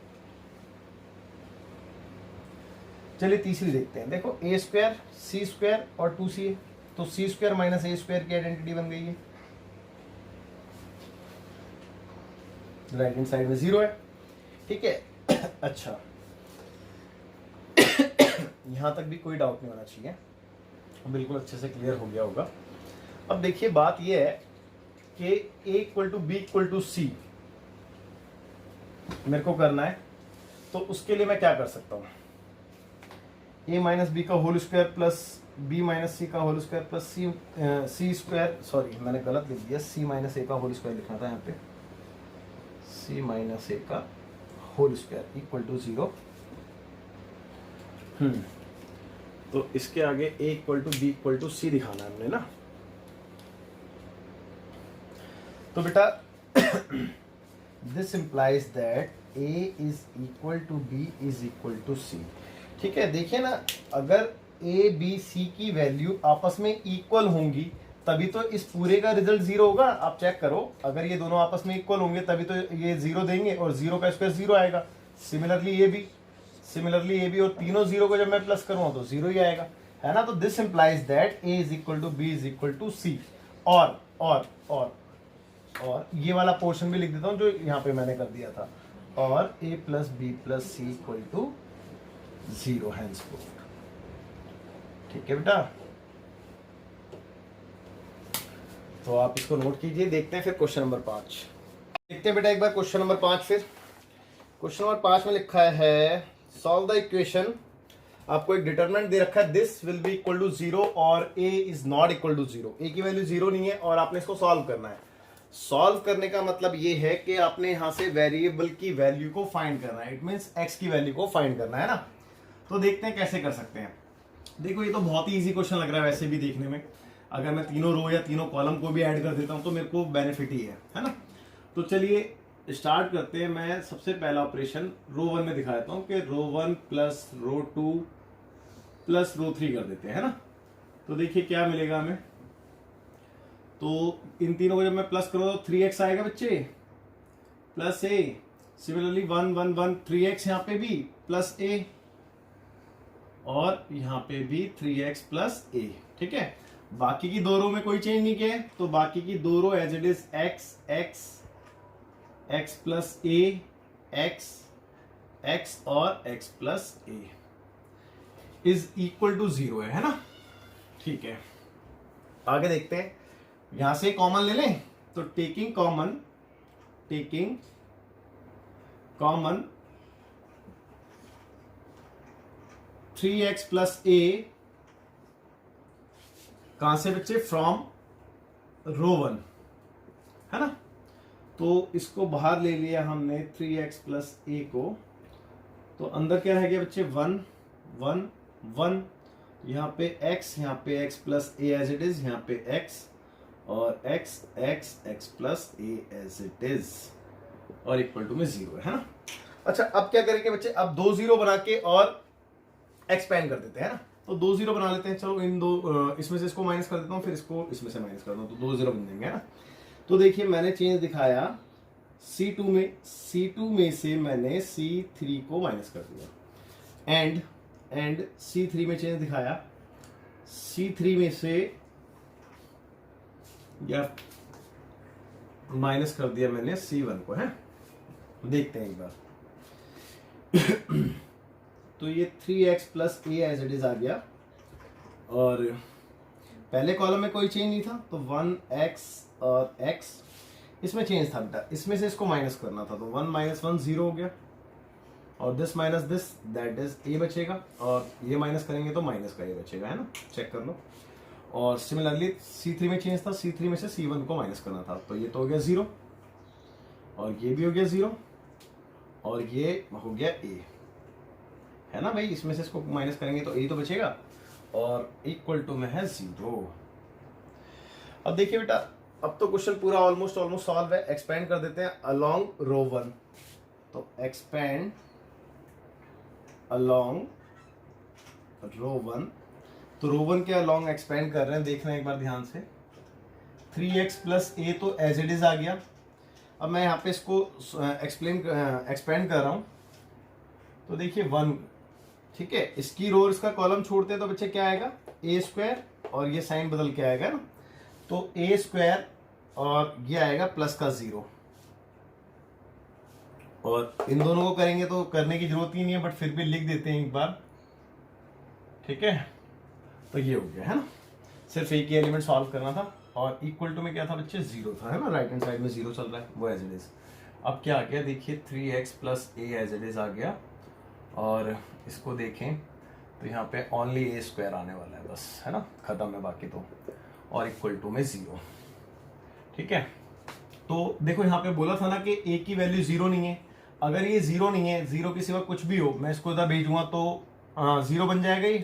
चलिए तीसरी देखते हैं, देखो a स्क्वायर सी स्क्वायर और 2ca, तो सी स्क्वायर माइनस a स्क्वायर की आइडेंटिटी बन गई है, राइट हैंड साइड में 0 है, ठीक है। अच्छा, यहां तक भी कोई डाउट नहीं होना चाहिए, बिल्कुल अच्छे से क्लियर हो गया होगा। अब देखिए बात यह है कि a equal to B equal to C मेरे को करना है, तो उसके लिए मैं क्या कर सकता हूं, a माइनस बी का whole square plus b minus C का whole square plus C square, sorry मैंने गलत लिख दिया, c माइनस ए का होल स्क्वायर लिखना था यहाँ पे, सी माइनस ए का होल स्क्वायर इक्वल टू 0। तो इसके आगे a equal to B equal to C दिखाना है हमने ना। तो बेटा this implies that a is equal to b is equal to c। ठीक है, देखिए ना, अगर a b c की वैल्यू आपस में इक्वल होंगी तभी तो इस पूरे का रिजल्ट 0 होगा। आप चेक करो, अगर ये दोनों आपस में इक्वल होंगे तभी तो ये 0 देंगे और 0 का स्क्वायर 0 आएगा। सिमिलरली ए बी और तीनों 0 को जब मैं प्लस करूँगा तो 0 ही आएगा, है ना। तो this implies that a is equal to B is equal to C. और ये वाला पोर्शन भी लिख देता हूँ जो यहाँ पे मैंने कर दिया था, और a plus B plus C equal to 0 henceforth। ठीक है बेटा, तो आप इसको नोट कीजिए। देखते हैं फिर क्वेश्चन नंबर 5। देखते हैं बेटा एक बार क्वेश्चन नंबर 5। फिर क्वेश्चन नंबर 5 में लिखा है सॉल्व द इक्वेशन। आपको एक डिटरमिनेंट दे रखा है, this will be equal to 0 और a is not equal to 0। a की वैल्यू 0 नहीं है और आपने इसको सॉल्व करना है। सॉल्व करने का मतलब ये है कि आपने यहां से वेरिएबल की वैल्यू को फाइंड करना है। इट मीन्स x की वैल्यू को फाइंड करना है ना। तो देखते हैं कैसे कर सकते हैं। देखो ये तो बहुत ही इजी क्वेश्चन लग रहा है वैसे भी देखने में। अगर मैं तीनों रो या तीनों कॉलम को भी ऐड कर देता हूं तो मेरे को बेनिफिट ही है ना। तो चलिए स्टार्ट करते हैं। मैं सबसे पहला ऑपरेशन रो 1 में दिखा देता हूं कि रो 1 प्लस रो 2 प्लस रो 3 कर देते हैं, है ना। तो देखिए क्या मिलेगा हमें। तो इन तीनों को जब मैं प्लस करूँ तो 3x आएगा बच्चे, प्लस a। सिमिलरली 1 1 1 3x यहाँ पे भी प्लस a, और यहाँ पे भी 3x प्लस a। ठीक है, बाकी की दो रो में कोई चेंज नहीं किया है, तो बाकी की दो row as it is x plus a, x और x plus a is equal to 0 है ना। ठीक है, आगे देखते हैं। यहां से कॉमन ले लें, तो taking common 3x plus a कहां से बच्चे, फ्रॉम रो 1, है ना। तो इसको बाहर ले लिया हमने 3x प्लस a को, तो अंदर क्या रह गया बच्चे 1 1 1। यहाँ पे x plus a as it is, यहाँ पे x और x plus a as it is, और इक्वल टू में 0 है ना। अच्छा, अब क्या करेंगे बच्चे, अब 2 0 बना के और एक्सपेंड कर देते हैं ना। तो 2 0 बना लेते हैं। चलो इन दो इसमें से इसको माइनस कर देता हूँ, फिर इसको इसमें से माइनस कर दूँ, तो 2 0 बन जाएंगे, है ना। तो देखिए मैंने चेंज दिखाया C2 में से मैंने C3 को माइनस कर दिया, एंड C3 में चेंज दिखाया C3 में से या माइनस कर दिया मैंने C1 को, है। देखते हैं एक बार। तो ये 3x plus a as it is आ गया, और पहले कॉलम में कोई चेंज नहीं था, तो 1x और x इसमें चेंज था बेटा। इसमें से इसको माइनस करना था, तो 1 माइनस 1 0 हो गया, और this minus this that is a बचेगा, और ये माइनस करेंगे तो माइनस का a बचेगा, है ना। चेक कर लो। और सिमिलरली C3 में चेंज था, C3 में से C1 को माइनस करना था, तो ये तो हो गया 0, और ये भी हो गया 0, और ये हो गया a, है ना भाई। इसमें से इसको माइनस करेंगे तो a तो बचेगा, और इक्वल टू में है 0। अब देखिए बेटा, अब तो क्वेश्चन पूरा ऑलमोस्ट सॉल्व है। एक्सपेंड कर देते हैं अलोंग रो 1, तो एक्सपेंड अलोंग रो 1। तो रो 1 के अलोंग एक्सपेंड कर रहे हैं, देखना एक बार ध्यान से। 3x प्लस a तो एज इट इज आ गया। अब मैं यहाँ पे इसको एक्सपेंड कर रहा हूँ, तो देखिए 1, ठीक है। इसकी रो इसका कॉलम छोड़ते हैं तो बच्चे क्या आएगा, a स्क्वायर, और ये साइन बदल के आएगा ना, तो a स्क्वायर और ये आएगा प्लस का 0। और इन दोनों को करेंगे तो करने की जरूरत ही नहीं है, बट फिर भी लिख देते हैं एक बार, ठीक है। तो ये हो गया, है ना। सिर्फ एक ही एलिमेंट सॉल्व करना था, और इक्वल टू में क्या था बच्चे, 0 था, है ना। राइट हैंड साइड में 0 चल रहा है, वो एज इट इज। अब क्या आ गया, देखिए 3x plus a as it is आ गया, और इसको देखें तो यहाँ पे ओनली a स्क्वायर आने वाला है बस, है ना। खत्म है बाकी तो, और इक्वल टू में 0। ठीक है, तो देखो यहाँ पे बोला था ना कि ए की वैल्यू 0 नहीं है, अगर ये 0 नहीं है, 0 के सिवा कुछ भी हो, मैं इसको उधर भेजूंगा तो 0 बन जाएगा ये,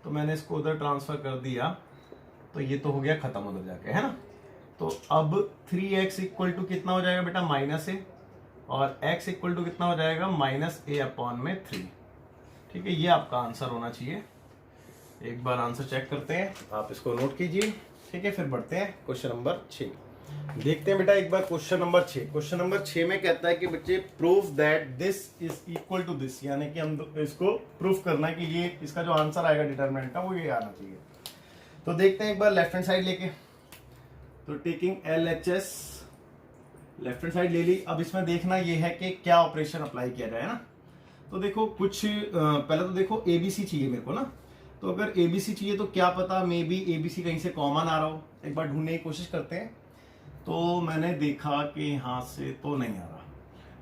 तो मैंने इसको उधर ट्रांसफर कर दिया तो ये तो हो गया खत्म उधर जाके, है ना। तो अब 3x इक्वल टू कितना हो जाएगा बेटा, -a, और x इक्वल टू कितना हो जाएगा, -a/3। ठीक है, ये आपका आंसर होना चाहिए। एक बार आंसर चेक करते हैं, आप इसको नोट कीजिए। ठीक है, फिर बढ़ते हैं क्वेश्चन नंबर 6 देखते हैं बेटा। एक बार क्वेश्चन नंबर 6, क्वेश्चन नंबर 6 में कहता है कि बच्चे prove that this is equal to this, यानी कि हम इसको प्रूफ करना है कि ये इसका जो आंसर आएगा डिटरमिनेंट का वो ये आना चाहिए। तो देखते हैं एक बार लेफ्ट हैंड साइड लेके, तो taking LHS left hand side ले ली। अब इसमें देखना ये है कि क्या ऑपरेशन अप्लाई किया जाए ना। तो देखो कुछ पहले तो देखो ABC चाहिए मेरे को ना, तो अगर ABC चाहिए तो क्या पता मे बी ABC कहीं से कॉमन आ रहा हो, एक बार ढूंढने की कोशिश करते हैं। तो मैंने देखा कि यहाँ से तो नहीं आ रहा,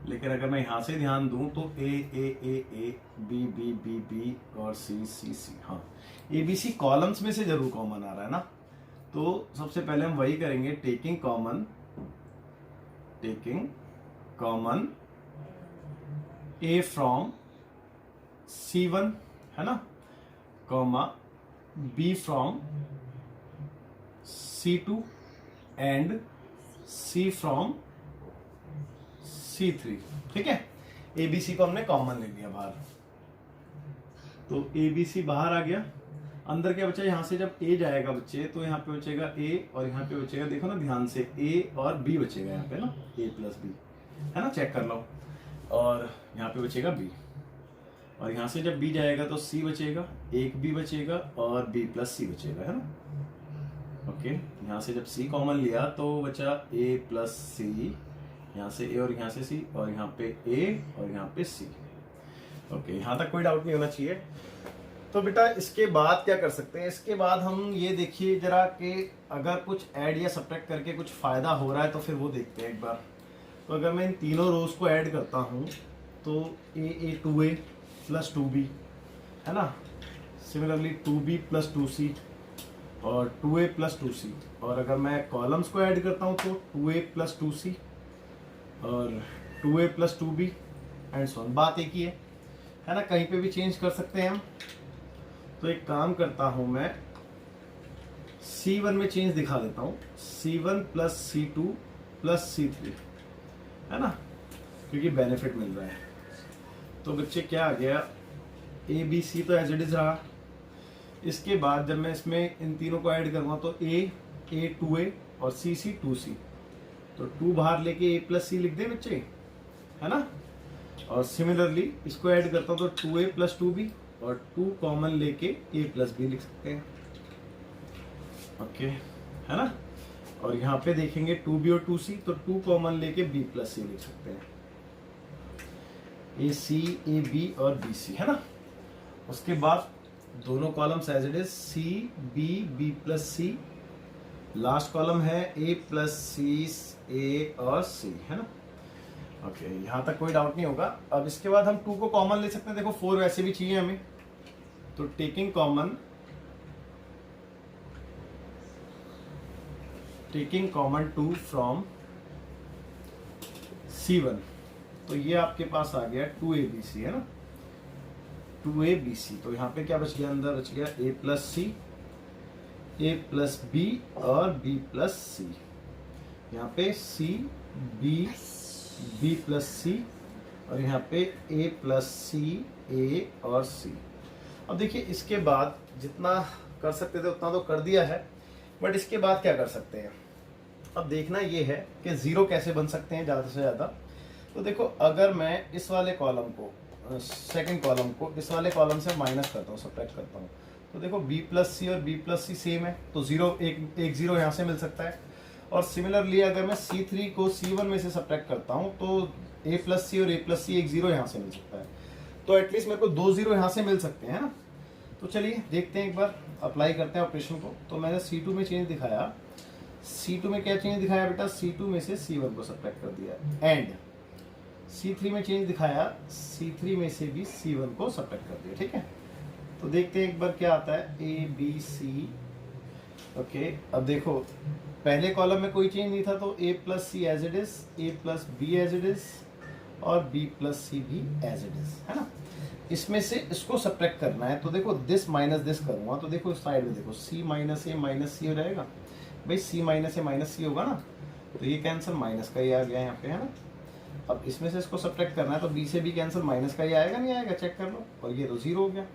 लेकिन अगर मैं यहाँ से ध्यान दूं तो A B और C, हाँ ABC कॉलम्स में से जरूर कॉमन आ रहा है ना। तो सबसे पहले हम वही करेंगे, taking common A from C1, है ना, comma B from C2 and C from C3। ठीक है, ABC को हमने कॉमन ले लिया बाहर, तो ABC बाहर आ गया। अंदर क्या बचा, यहाँ से जब A जाएगा बच्चे तो यहाँ पे बचेगा A और यहाँ पे बचेगा, देखो ना ध्यान से, A और B बचेगा यहाँ पे ना, A प्लस B, है ना, चेक कर लो। और यहाँ पे बचेगा B, और यहाँ से जब B जाएगा तो C बचेगा, एक B बचेगा और B प्लस C बचेगा, है ना। ओके, यहाँ से जब C कॉमन लिया तो बचा A प्लस C, यहाँ से A और यहाँ से C, और यहाँ पे A और यहाँ पे C। ओके, यहाँ तक कोई डाउट नहीं होना चाहिए। तो बेटा इसके बाद क्या कर सकते हैं, इसके बाद हम ये देखिए जरा कि अगर कुछ ऐड या सब्ट्रैक्ट करके कुछ फायदा हो रहा है तो फिर वो देखते हैं एक बार। तो अगर मैं इन तीनों रोज को ऐड करता हूँ तो A2A प्लस 2B, है ना, सिमिलरली 2B प्लस 2C और 2A प्लस 2C, और अगर मैं कॉलम्स को ऐड करता हूँ तो 2A प्लस 2C और 2A plus 2B and so on. बात एक ही है ना, कहीं पे भी चेंज कर सकते हैं हम। तो एक काम करता हूं मैं, C1 में चेंज दिखा देता हूं, C1 plus C2 plus C3, है ना, क्योंकि बेनिफिट मिल रहा है। तो बच्चे क्या आ गया, ABC तो एज इट इज रहा। इसके बाद जब मैं इसमें इन तीनों को ऐड करूंगा तो A 2A और C 2C, तो 2 बाहर लेके A प्लस C लिख दे बच्चे, है ना। और सिमिलरली इसको ऐड करता हूं तो 2A प्लस 2B और 2 कॉमन लेके A प्लस B लिख सकते हैं। ओके, है ना। और यहाँ पे देखेंगे 2B और 2C, तो 2 कॉमन लेके B प्लस C लिख सकते हैं, AC AB और BC, है ना। उसके बाद दोनों columns as it is, C B plus C, last column है A प्लस C A और C, है ना। ओके, यहाँ तक कोई डाउट नहीं होगा। अब इसके बाद हम 2 को कॉमन ले सकते हैं, देखो 4 वैसे भी चाहिए हमें, तो टेकिंग कॉमन 2 फ्रॉम C1, तो ये आपके पास आ गया 2ABC, है ना, 2ABC। तो यहाँ पे क्या बच गया, अंदर बच गया A plus C, A plus B और B प्लस C, यहाँ पे C B प्लस C और यहाँ पे A प्लस C A और C। अब देखिए इसके बाद जितना कर सकते थे उतना तो कर दिया है, बट इसके बाद क्या कर सकते हैं, अब देखना ये है कि 0 कैसे बन सकते हैं ज़्यादा से ज़्यादा। तो देखो अगर मैं इस वाले कॉलम को, सेकंड कॉलम को इस वाले कॉलम से माइनस करता हूँ, सब्ट्रैक्ट करता हूँ, तो देखो B प्लस C और B प्लस C सेम है, तो 0 एक 0 यहाँ से मिल सकता है। और सिमिलरली अगर मैं C3 को C1 में से सब्ट्रैक्ट करता हूँ तो A प्लस C और A प्लस C एक 0 यहाँ से मिल सकता है, तो एटलीस्ट मेरे को 2 0 यहाँ से मिल सकते हैं ना। तो चलिए देखते हैं, एक बार अप्लाई करते हैं ऑपरेशन को। तो मैंने C2 में चेंज दिखाया, C2 में क्या चेंज दिखाया बेटा, C2 में से C1 को सब्ट्रैक्ट कर दिया, एंड C3 में चेंज दिखाया, C3 में से भी C1 को सब्ट्रैक्ट कर दिया। ठीक है, तो देखते हैं एक बार क्या आता है, A B C ओके अब देखो पहले कॉलम में कोई चेंज नहीं था तो a plus C as it is, a plus B as it is और b प्लस सी भी एज इट इज, है ना। इसमें से इसको सब्ट्रैक्ट करना है तो देखो दिस माइनस दिस करूंगा तो देखो साइड में देखो c माइनस ए माइनस सी हो जाएगा। भाई c माइनस ए माइनस सी होगा ना, तो ये कैंसिल माइनस का ही आ गया यहाँ पे, है ना। अब इसमें से इसको सब्ट्रैक्ट करना है तो b से b कैंसिल माइनस का ही आएगा, नहीं आएगा चेक कर लो, और ये तो जीरो हो गया।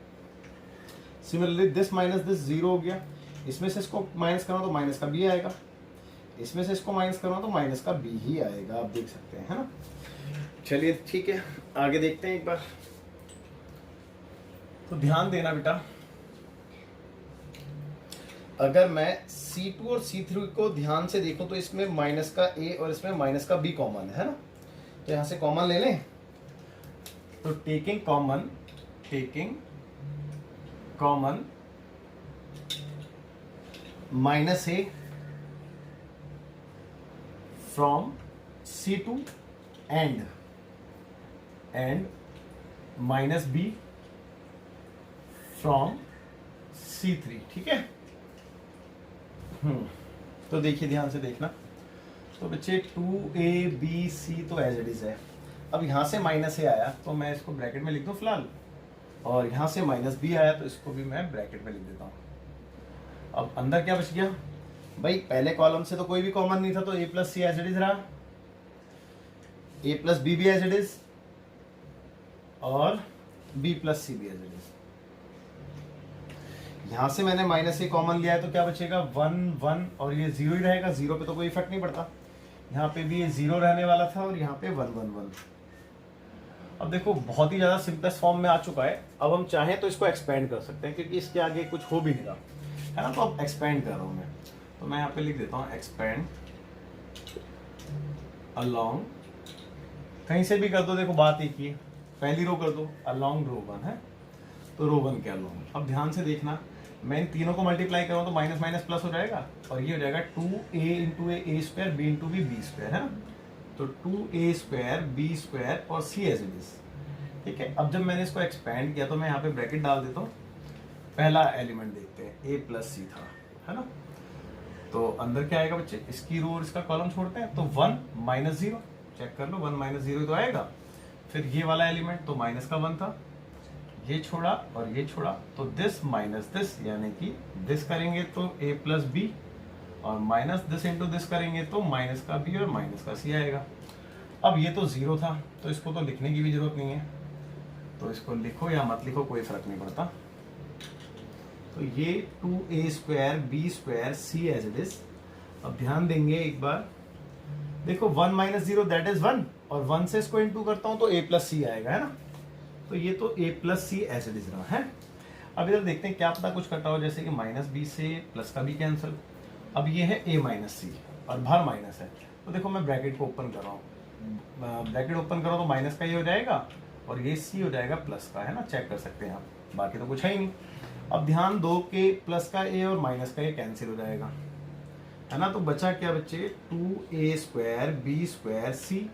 Similarly this minus this zero हो गया। इसमें से इसको माइनस करना तो माइनस का बी आएगा, इसमें से इसको माइनस करना तो माइनस का बी ही आएगा, आप देख सकते हैं, है ना। चलिए ठीक है आगे देखते हैं एक बार। तो ध्यान देना बेटा, अगर मैं C2 और C3 को ध्यान से देखूं तो इसमें माइनस का A और इसमें माइनस का B कॉमन है ना। तो यहां से कॉमन ले लें, तो taking common minus A from C2 and minus B from C3, ठीक है। तो देखिए ध्यान से देखना, तो बच्चे 2ABC तो एज इट इज है। अब यहां से माइनस ए आया तो मैं इसको ब्रैकेट में लिख दूं फिलहाल, और यहां से माइनस बी आया तो इसको भी मैं ब्रैकेट में लिख देता हूं। अब अंदर क्या बच गया भाई, पहले कॉलम से तो कोई भी कॉमन नहीं था तो a plus C as it is रहा, a प्लस बी भी एज इट इज और b प्लस सी भी एज इट इज। यहां से मैंने माइनस ए कॉमन लिया है तो क्या बचेगा 1 1 और ये 0 ही रहेगा, 0 पे तो कोई इफेक्ट नहीं पड़ता। यहाँ पे भी ये 0 रहने वाला था और यहाँ पे 1 1 1। अब देखो बहुत ही ज्यादा सिंपलेस्ट फॉर्म में आ चुका है। अब हम चाहें तो इसको एक्सपेंड कर सकते हैं क्योंकि इसके आगे कुछ हो भी नहीं रहा है ना, तो अब एक्सपेंड कर रहा हूं मैं, तो मैं यहाँ पे लिख देता हूँ एक्सपेंड अलोंग, कहीं से भी कर दो, देखो बात एक ही है, पहली रो कर दो अलोंग रो 1 है तो रो 1 के अलोंग। अब ध्यान से देखना, मैं इन तीनों को मल्टीप्लाई करूँ तो माइनस माइनस प्लस हो जाएगा और ये हो जाएगा 2a into A square B into B B square, है ना। तो 2a स्क्वायर बी स्क्वायर और सी एज इट इज, ठीक है। अब जब मैंने इसको एक्सपेंड किया तो मैं यहाँ पे ब्रैकेट डाल देता हूँ। पहला एलिमेंट देखते हैं, a प्लस सी था, है ना। तो अंदर क्या आएगा बच्चे, इसकी रो और इसका कॉलम छोड़ते हैं तो 1 माइनस 0, चेक कर लो 1 माइनस 0 तो आएगा। फिर ये वाला एलिमेंट तो माइनस का 1 था, ये छोड़ा और ये छोड़ा तो दिस माइनस दिस, यानी कि दिस करेंगे तो a प्लस बी और माइनस दिस इंटू दिस करेंगे तो माइनस का बी और माइनस का सी आएगा। अब ये तो 0 था तो इसको तो लिखने की भी जरूरत नहीं है, तो इसको लिखो या मत लिखो कोई फर्क नहीं पड़ता। तो ये 2a square B square C as it is. अब ध्यान देंगे एक बार, देखो 1 माइनस 0 दैट इज 1 और 1 से इसको इंटू करता हूं तो a प्लस सी आएगा, है ना। तो ये तो a plus C as it is रहा है। अब इधर देखते हैं क्या पता कुछ कटा हो, जैसे कि माइनस बी से प्लस का भी कैंसिल। अब ये है a माइनस सी और बाहर माइनस है, तो देखो मैं ब्रैकेट को ओपन कर रहा हूँ, ब्रैकेट ओपन करो तो माइनस का ये हो जाएगा और ये c हो जाएगा प्लस का, है ना, चेक कर सकते हैं आप, बाकी तो कुछ है ही नहीं। अब ध्यान दो कि प्लस का a और माइनस का ये कैंसिल हो जाएगा, है ना। तो बचा क्या बच्चे 2a स्क्वायर बी स्क्वायर सी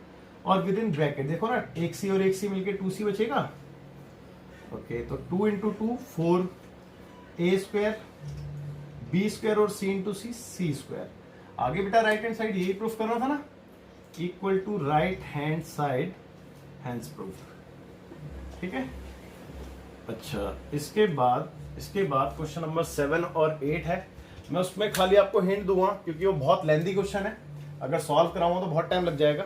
और विद इन ब्रैकेट देखो ना, एक सी और एक सी मिलके 2c बचेगा। ओके तो 2 into 2 4 a square B square और c into C C square. आगे बेटा राइट हैंड साइड यही प्रूफ करना था ना, equal to right hand side hence proof, ठीक है। अच्छा इसके बाद क्वेश्चन नंबर 7 और 8 है। मैं उसमें खाली आपको हिंट दूंगा क्योंकि वो बहुत लेंथी क्वेश्चन है, अगर सॉल्व कराऊंगा तो बहुत टाइम लग जाएगा।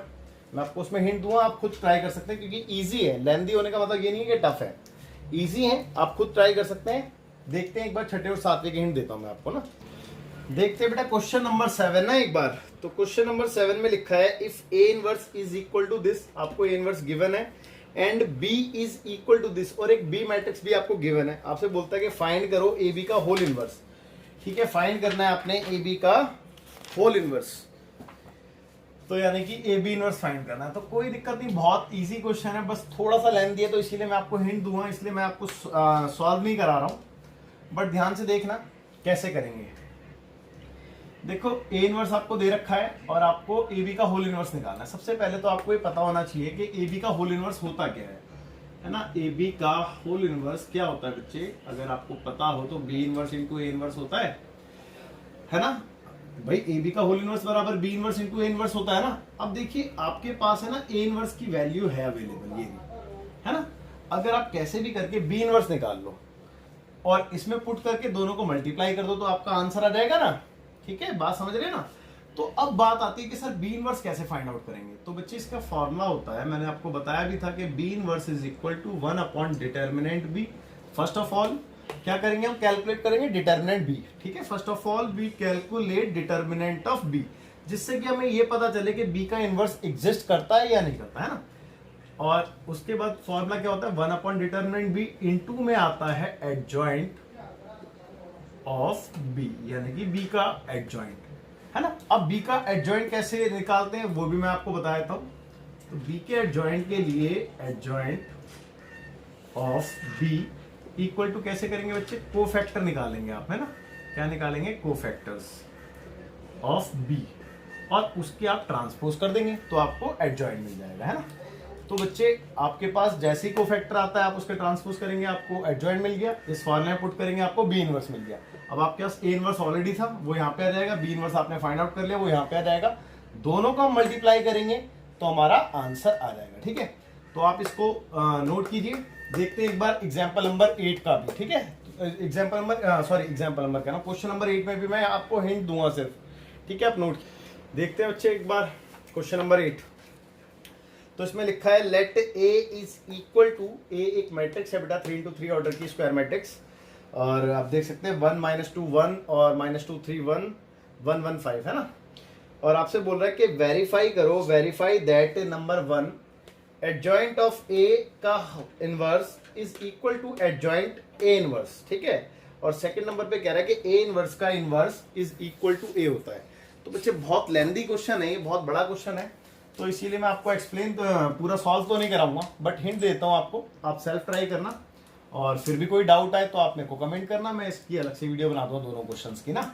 मैं आपको उसमें हिंट दूंगा, आप खुद ट्राई कर सकते हैं क्योंकि इजी है। लेंथी होने का मतलब ये नहीं है कि टफ है, इजी है, आप खुद ट्राई कर सकते हैं। देखते हैं एक बार छठे और सातवें की हिंट देता हूं मैं आपको ना। देखते हैं बेटा क्वेश्चन नंबर 7 ना एक बार। तो क्वेश्चन नंबर 7 में लिखा है if a inverse is equal to this, आपको a इनवर्स गिवन है and b is equal to this, और एक b मैट्रिक्स भी आपको गिवन है। आपसे बोलता है कि फाइंड करो ab का होल इनवर्स, ठीक है। फाइंड करना है आपने ab का होल इनवर्स, तो यानी कि ab इनवर्स फाइंड करना है। तो कोई दिक्कत नहीं, बहुत इजी क्वेश्चन है, बस थोड़ा सा लेंथ दिया तो इसीलिए मैं आपको हिंट दूंगा, इसलिए मैं आपको सॉल्व नहीं करा रहा हूं, बट ध्यान से देखना कैसे करेंगे। देखो a इनवर्स आपको दे रखा है और आपको ab का होल इनवर्स निकालना है। सबसे पहले तो आपको ये पता होना चाहिए कि ab का होल इनवर्स होता क्या है ना। ab का होल इनवर्स क्या होता है बच्चे, अगर आपको पता हो तो b inverse into a inverse होता है है ना भाई, ए बी का होल इनवर्स बराबर B inverse into A inverse होता है ना। अब देखिए आपके पास है ना ए इनवर्स की वैल्यू है अवेलेबल, ये है ना। अगर आप कैसे भी करके बी इनवर्स निकाल लो और इसमें पुट करके दोनों को मल्टीप्लाई कर दो तो आपका आंसर आ जाएगा ना। ठीक है, बात समझ रहे हैं ना। तो अब बात आती है कि सर बी इनवर्स कैसे फाइंड आउट करेंगे। तो बच्चे इसका फॉर्मूला होता है, मैंने आपको बताया भी था कि B inverse is equal to 1 upon determinant B. First of all क्या करेंगे हम, कैलकुलेट करेंगे डिटर्मिनेंट बी। ठीक है, first of all we calculate determinant of B, जिससे कि हमें ये पता चले कि बी का इनवर्स एग्जिस्ट करता है या नहीं करता, है ना। और उसके बाद फॉर्मूला क्या होता है, 1 अपॉन डिटर्मिनेंट बी इनटू में आता है एडजॉइंट ऑफ बी, यानी कि बी का एडजॉइंट, है ना। अब बी का एडजॉइंट कैसे निकालते हैं वो भी मैं आपको बता देता हूं। तो बी के एडजॉइंट के लिए adjoint of B equal to कैसे करेंगे बच्चे, कोफैक्टर निकालेंगे आप, है ना। क्या निकालेंगे, कोफैक्टर्स ऑफ बी, और उसके आप ट्रांसपोज कर देंगे तो आपको एडजॉइंट मिल जाएगा, है ना। तो बच्चे आपके पास जैसे ही कोफैक्टर आता है आप उसके ट्रांसपोज करेंगे, आपको एडजॉइंट मिल गया। इस फॉर्मूले में पुट करेंगे आपको बी इनवर्स मिल गया। अब आपके पास ए इनवर्स ऑलरेडी था वो यहाँ पे आ जाएगा, बी इनवर्स आपने फाइंड आउट कर लिया वो यहाँ पे आ जाएगा। दोनों को हम मल्टीप्लाई करेंगे तो हमारा आंसर आ जाएगा। ठीक है, तो आप इसको नोट कीजिए। देखते हैं एक बार एग्जाम्पल नंबर 8 का भी। ठीक है, एग्जाम्पल नंबर क्या ना, क्वेश्चन नंबर 8 में भी मैं आपको हिंट दूंगा सिर्फ। ठीक है, आप नोट देखते हैं बच्चे एक बार क्वेश्चन नंबर 8। तो इसमें लिखा है let A is equal to, A एक मैट्रिक्स है बेटा 3 इंटू 3 ऑर्डर की स्क्वायर मैट्रिक्स, और आप देख सकते हैं 1 - 2 1 और -2 3 1 1 1 5, है ना। और आपसे बोल रहा है कि वेरीफाई करो, verify that number 1 adjoint of A का inverse is equal to adjoint A inverse. ठीक है, और सेकंड नंबर पे कह रहा है कि ए इनवर्स का इनवर्स इज इक्वल टू ए होता है। तो बच्चे बहुत लेंथी क्वेश्चन है, ये बहुत बड़ा क्वेश्चन है, तो इसीलिए मैं आपको एक्सप्लेन पूरा सॉल्व तो नहीं कराऊंगा, बट हिंट देता हूं आपको, आप सेल्फ ट्राई करना। और फिर भी कोई डाउट आए तो आप मेरे को कमेंट करना, मैं इसकी अलग से वीडियो बना दूंगा दोनों क्वेश्चंस की ना।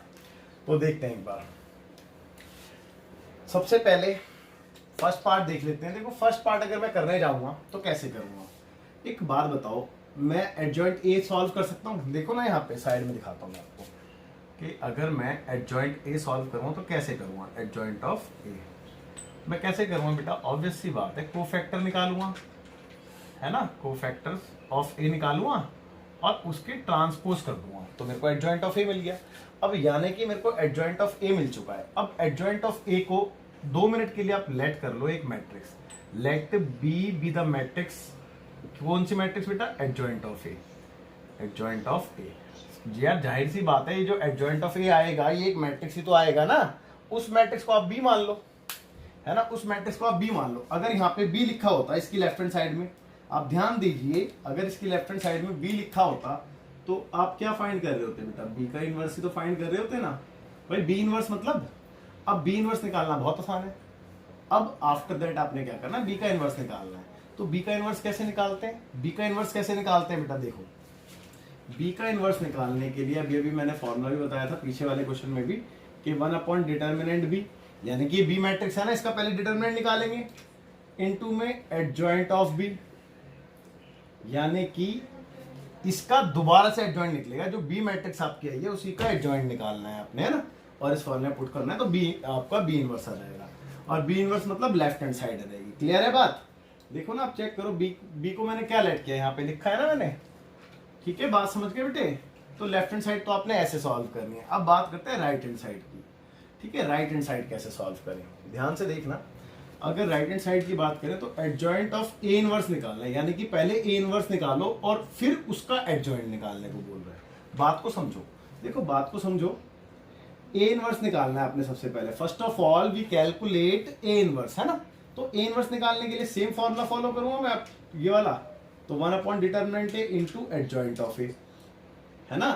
तो देखते हैं एक बार, सबसे पहले फर्स्ट पार्ट देख लेते हैं। देखो फर्स्ट पार्ट अगर मैं करने जाऊंगा तो कैसे करूंगा, एक बार बताओ, मैं एडजॉइंट ए सॉल्व कर सकता हूँ। देखो ना यहाँ पे साइड में दिखाता हूँ मैं आपको कि अगर मैं एडजॉइंट ए सॉल्व करूँ तो कैसे करूँगा। एडजॉइंट ऑफ ए मैं कैसे करूँगा बेटा, ऑब्वियस सी बात है, कोफैक्टर निकालूंगा, है ना, कोफैक्टर्स ऑफ ए निकालूंगा और उसके ट्रांसपोज कर दूंगा तो मेरे को एडजॉइंट ऑफ ए मिल गया। अब यानी कि मेरे को एडजॉइंट ऑफ ए मिल चुका है। अब एडजॉइंट ऑफ ए को 2 मिनट के लिए आप लेट कर लो एक matrix, let B B the matrix. कौन सी मैट्रिक्स बेटा, adjoint of A, adjoint of A. यार जाहिर सी बात है, ये जो एडजॉइंट ऑफ ए आएगा ये एक मैट्रिक्स ही तो आएगा ना, उस मैट्रिक्स को आप बी मान लो, है ना, उस मैट्रिक्स को आप बी मान लो। अगर यहाँ पे बी लिखा होता इसकी लेफ्ट हैंड साइड में, आप ध्यान दीजिए, अगर इसकी लेफ्ट हैंड साइड में बी लिखा होता तो आप क्या फाइंड कर रहे होते बेटा, बी का इनवर्स ही तो फाइंड कर रहे होते ना भाई। बी इनवर्स मतलब, अब बी इनवर्स निकालना बहुत आसान है। अब आफ्टर दैट आपने क्या करना है, बी का इनवर्स निकालना है। तो बी का इनवर्स कैसे निकालते हैं, बी का इनवर्स कैसे निकालते हैं बेटा, देखो बी का इनवर्स निकालने के लिए अभी मैंने फॉर्मूला भी बताया था पीछे वाले क्वेश्चन में भी कि 1 अपॉन डिटर्मिनेंट बी, यानी कि बी मैट्रिक्स है ना, इसका पहले डिटर्मिनेंट निकालेंगे इनटू में एडजॉइंट ऑफ बी, यानी कि इसका दोबारा से एडजॉइंट निकलेगा। जो बी मैट्रिक्स आपकी आई है उसी का एडजॉइंट निकालना है आपने, है ना, और इस फॉर्मूले में पुट करना है तो बी आपका बी इनवर्स आ जाएगा। और बी इनवर्स मतलब लेफ्ट हैंड साइड आ जाएगी। क्लियर है बात, देखो ना आप चेक करो, बी को मैंने क्या लेट किया, यहाँ पे लिखा है ना मैंने। ठीक है, बात समझ गए बेटे। तो लेफ्ट हैंड साइड तो आपने ऐसे सॉल्व करनी है। अब बात करते हैं राइट हैंड साइड की। ठीक है, राइट हैंड साइड कैसे सॉल्व करें, ध्यान से देखना। अगर राइट हैंड साइड की बात करें तो एडजॉइंट ऑफ ए इनवर्स निकालना है, यानी कि पहले ए इनवर्स निकालो और फिर उसका एडजॉइंट निकालने को बोल रहे हैं। बात को समझो, देखो बात को समझो। ए इनवर्स निकालना है आपने सबसे पहले। First of all we calculate A inverse, है ना। तो ए इनवर्स निकालने के लिए सेम फॉर्मूला फॉलो करूंगा मैं, ये वाला। तो 1 upon determinant A into adjoint of A, है ना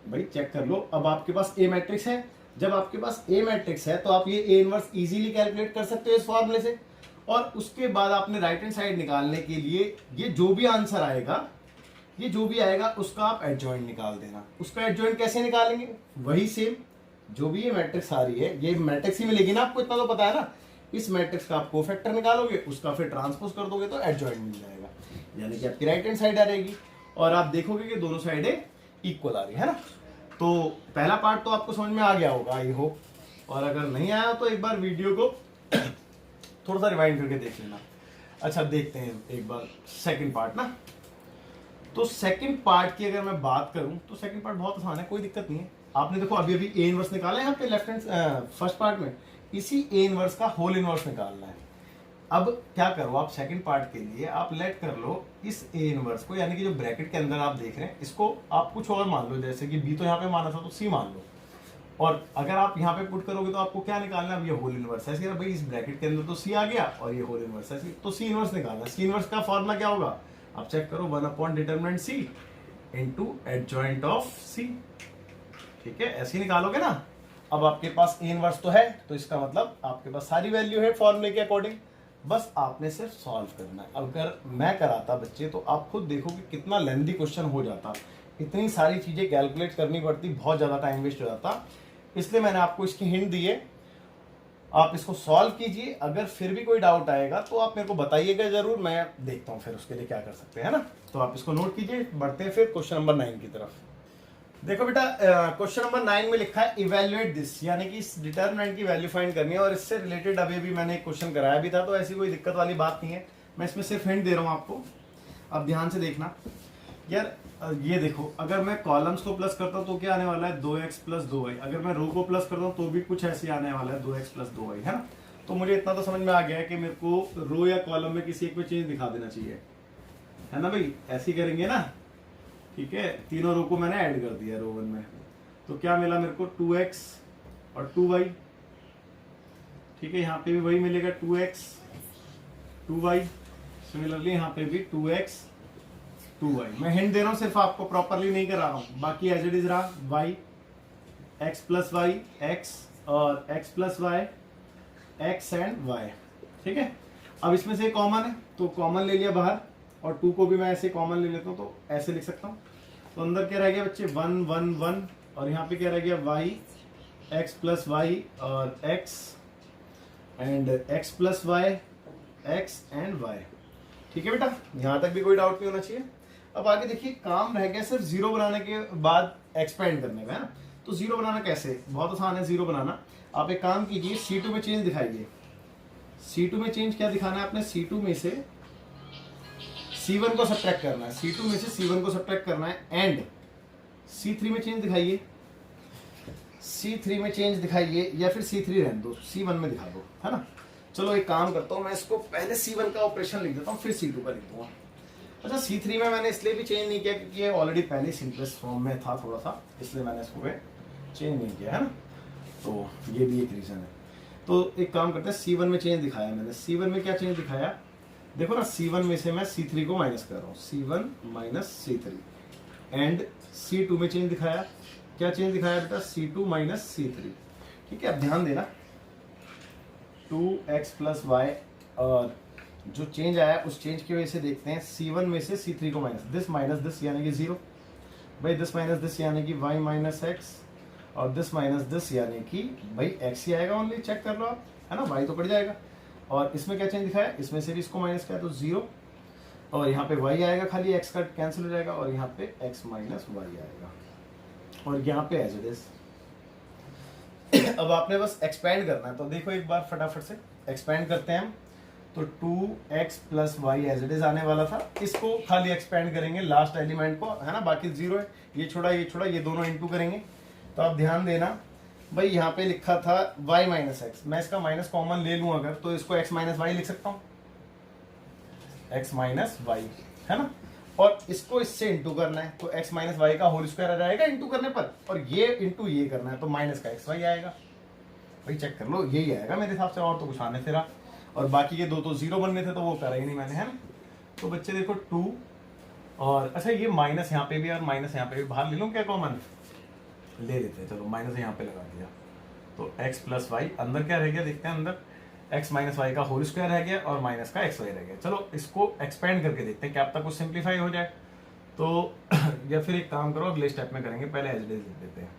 भाई, चेक कर लो। अब आपके पास ए मैट्रिक्स है, जब आपके पास ए मैट्रिक्स है तो आप ये ए इनवर्स इजीली कैलकुलेट कर सकते हो इस फॉर्मूले से। और उसके बाद आपने राइट हैंड साइड निकालने के लिए ये जो भी आंसर आएगा, ये जो भी आएगा उसका आप एडजॉइंट निकाल देना। उसका एडजॉइंट कैसे निकालेंगे, वही सेम जो भी ये मैट्रिक्स आ रही है, ये मैट्रिक्स ही मिलेगी ना आपको, इतना तो पता है ना। इस मैट्रिक्स का आप कोफैक्टर निकालोगे, उसका फिर ट्रांसपोज कर दोगे तो एडजॉइंट मिल जाएगा, यानी कि आपकी राइट हैंड साइड आ रहेगी। और आप देखोगे कि दोनों साइडें इक्वल आ रही है ना। तो पहला पार्ट तो आपको समझ में आ गया होगा आई होप, और अगर नहीं आया तो एक बार वीडियो को थोड़ा सा रिवाइंड करके देख लेना। अच्छा देखते हैं एक बार सेकंड पार्ट ना। तो सेकंड पार्ट की अगर मैं बात करूं तो सेकंड पार्ट बहुत आसान है, कोई दिक्कत नहीं है। आपने देखो अभी अभी ए इनवर्स निकाला है यहाँ पे लेफ्ट हैंड फर्स्ट पार्ट में, इसी ए इनवर्स का होल इनवर्स निकालना है। अब क्या करो आप सेकंड पार्ट के लिए आप लेट कर लो इस ए इनवर्स को, यानी कि जो ब्रैकेट के अंदर आप देख रहे हैं इसको आप कुछ और मान लो, जैसे कि बी तो यहाँ पे माना था तो सी मान लो, और अगर आप यहाँ पे पुट करोगे तो आपको क्या निकालना है, अब ये होल इनवर्स है, ऐसे भाई इस ब्रैकेट के अंदर तो सी आ गया और ये होल इनवर्स है, तो सी इनवर्स निकालना है। सी इनवर्स का फॉर्मूला क्या होगा, आप चेक करो 1/डिटरमिनेंट सी इनटू एडजॉइंट ऑफ सी, ठीक है, ऐसे ही निकालोगे ना। अब आपके पास ए इनवर्स तो है, तो इसका मतलब आपके पास सारी वैल्यू है फॉर्मूले के अकॉर्डिंग, बस आपने सिर्फ सॉल्व करना है। अगर मैं कराता बच्चे तो आप खुद देखो कि कितना लेंथी क्वेश्चन हो जाता, इतनी सारी चीजें कैलकुलेट करनी पड़ती, बहुत ज्यादा टाइम वेस्ट हो जाता। इसलिए मैंने आपको इसकी हिंट दी है, आप इसको सॉल्व कीजिए। अगर फिर भी कोई डाउट आएगा तो आप मेरे को बताइएगा जरूर, मैं देखता हूँ फिर उसके लिए क्या कर सकते हैं ना। तो आप इसको नोट कीजिए, बढ़ते हैं फिर क्वेश्चन नंबर 9 की तरफ। देखो बेटा क्वेश्चन नंबर 9 में लिखा है इवेल्युएट दिस, यानी कि इस डिटरमिनेंट की वैल्यू फाइंड करनी है, और इससे रिलेटेड अभी भी मैंने एक क्वेश्चन कराया भी था, तो ऐसी कोई दिक्कत वाली बात नहीं है। मैं इसमें सिर्फ हिंट दे रहा हूँ आपको, अब ध्यान से देखना यार। ये देखो अगर मैं कॉलम्स को प्लस करता हूँ तो क्या आने वाला है 2x प्लस 2y, अगर मैं रो को प्लस करता हूँ तो भी कुछ ऐसे आने वाला है 2x प्लस 2y, है ना। तो मुझे इतना तो समझ में आ गया है कि मेरे को रो या कॉलम में किसी एक में चेंज दिखा देना चाहिए, है ना भाई, ऐसे ही करेंगे ना, ठीक है। तीनों रो को मैंने ऐड कर दिया रो 1 में, तो क्या मिला मेरे को 2x और 2y, ठीक है। यहाँ पे भी वही मिलेगा 2x 2y, सिमिलरली यहाँ पे भी 2x 2y। मैं हिंट दे रहा हूँ सिर्फ आपको, प्रॉपरली नहीं करा रहा हूँ, बाकी एज इट इज रहा y x plus y x और x plus y x and y, ठीक है। अब इसमें से कॉमन है तो कॉमन ले लिया बाहर, और 2 को भी मैं ऐसे कॉमन ले लेता हूँ, तो ऐसे लिख सकता हूँ। तो अंदर क्या रह गया बच्चे 1 1 1, और यहाँ पे क्या रह गया y x प्लस y और x and x plus y x and y, ठीक है बेटा, यहाँ तक भी कोई डाउट नहीं होना चाहिए। अब आगे देखिए, काम रह गया सिर्फ जीरो बनाने के बाद एक्सपेंड करने का, है ना। तो जीरो बनाना कैसे, बहुत आसान है जीरो बनाना। आप एक काम कीजिए, C2 में चेंज दिखाइए। C2 में चेंज क्या दिखाना है आपने, C2 में से C1 को सब्ट्रैक्ट करना है, C2 में से C1 को सब्ट्रैक्ट करना है, एंड C3 में चेंज दिखाइए, C3 में चेंज दिखाइए, या फिर C3 रहने दो, C1 में दिखा दो, है ना। चलो एक काम करता हूँ, मैं इसको पहले C1 का ऑपरेशन लिख देता हूँ, फिर C2 का लिख दूंगा। अच्छा C3 में मैंने इसलिए भी चेंज नहीं किया क्योंकि ये ऑलरेडी पहले सिंपलेस्ट फॉर्म में था थोड़ा सा, इसलिए मैंने इसको चेंज नहीं किया, है ना। तो ये भी एक रीजन है। तो एक काम करते हैं, C1 में चेंज दिखाया मैंने, C1 में क्या चेंज दिखाया, देखो ना, C1 में से मैं C3 को माइनस कर रहा हूँ, C1 minus C3, and C2 में चेंज दिखाया, क्या चेंज दिखाया बेटा, C2 माइनस C3, ठीक है। अब ध्यान देना 2x प्लस y, और जो चेंज आया उस चेंज की वजह से देखते हैं, C1 में से C3 को माइनस दिस यानी कि 0, भाई दिस माइनस दिस यानी कि y माइनस x, और दिस माइनस दिस यानी कि भाई x ही आएगा ओनली, चेक कर लो आप, है ना, y तो कट जाएगा। और इसमें क्या चेंज दिखाया, इसमें से भी इसको माइनस किया तो 0, और यहाँ पे y आएगा, खाली x कट कैंसिल हो जाएगा, और यहाँ पे x माइनस y आएगा, और यहाँ पे एज इट इज। अब आपने बस एक्सपेंड करना है, तो देखो एक बार फटाफट से एक्सपेंड करते हैं हम। तो 2x plus Y as it is आने वाला था, इसको खाली एक्सपेंड करेंगे लास्ट एलिमेंट को, है ना, बाकी 0 है, ये छोड़ा ये दोनों इंटू करेंगे। तो आप ध्यान देना भाई, यहाँ पे लिखा था y माइनस एक्स, मैं इसका माइनस कॉमन ले लूँ अगर, तो इसको x माइनस वाई लिख सकता हूँ, x माइनस वाई, है ना। और इसको इससे इंटू करना है, तो x माइनस वाई का होल स्क्वायर आ जाएगा इंटू करने पर, और ये इंटू ये करना है, तो माइनस का एक्स वाई आएगा, भाई चेक कर लो, यही आएगा मेरे हिसाब से, और तो कुछ आने फिर, और बाकी के दो तो 0 बनने थे तो वो करा ही नहीं मैंने, है ना। तो बच्चे देखो 2, और अच्छा ये माइनस यहाँ पे भी और माइनस यहाँ पे भी बाहर ले लूँ क्या, कॉमन ले लेते हैं, चलो माइनस यहाँ पे लगा दिया, तो x प्लस वाई, अंदर क्या रह गया देखते हैं, अंदर x माइनस वाई का होल स्क्वायर रह गया और माइनस का एक्स वाई रह गया। चलो इसको एक्सपेंड करके देखते हैं क्या अब तक कुछ सिंप्लीफाई हो जाए। तो या फिर एक काम करो, अगले स्टेप में करेंगे, पहले एज इट इज लिख देते हैं।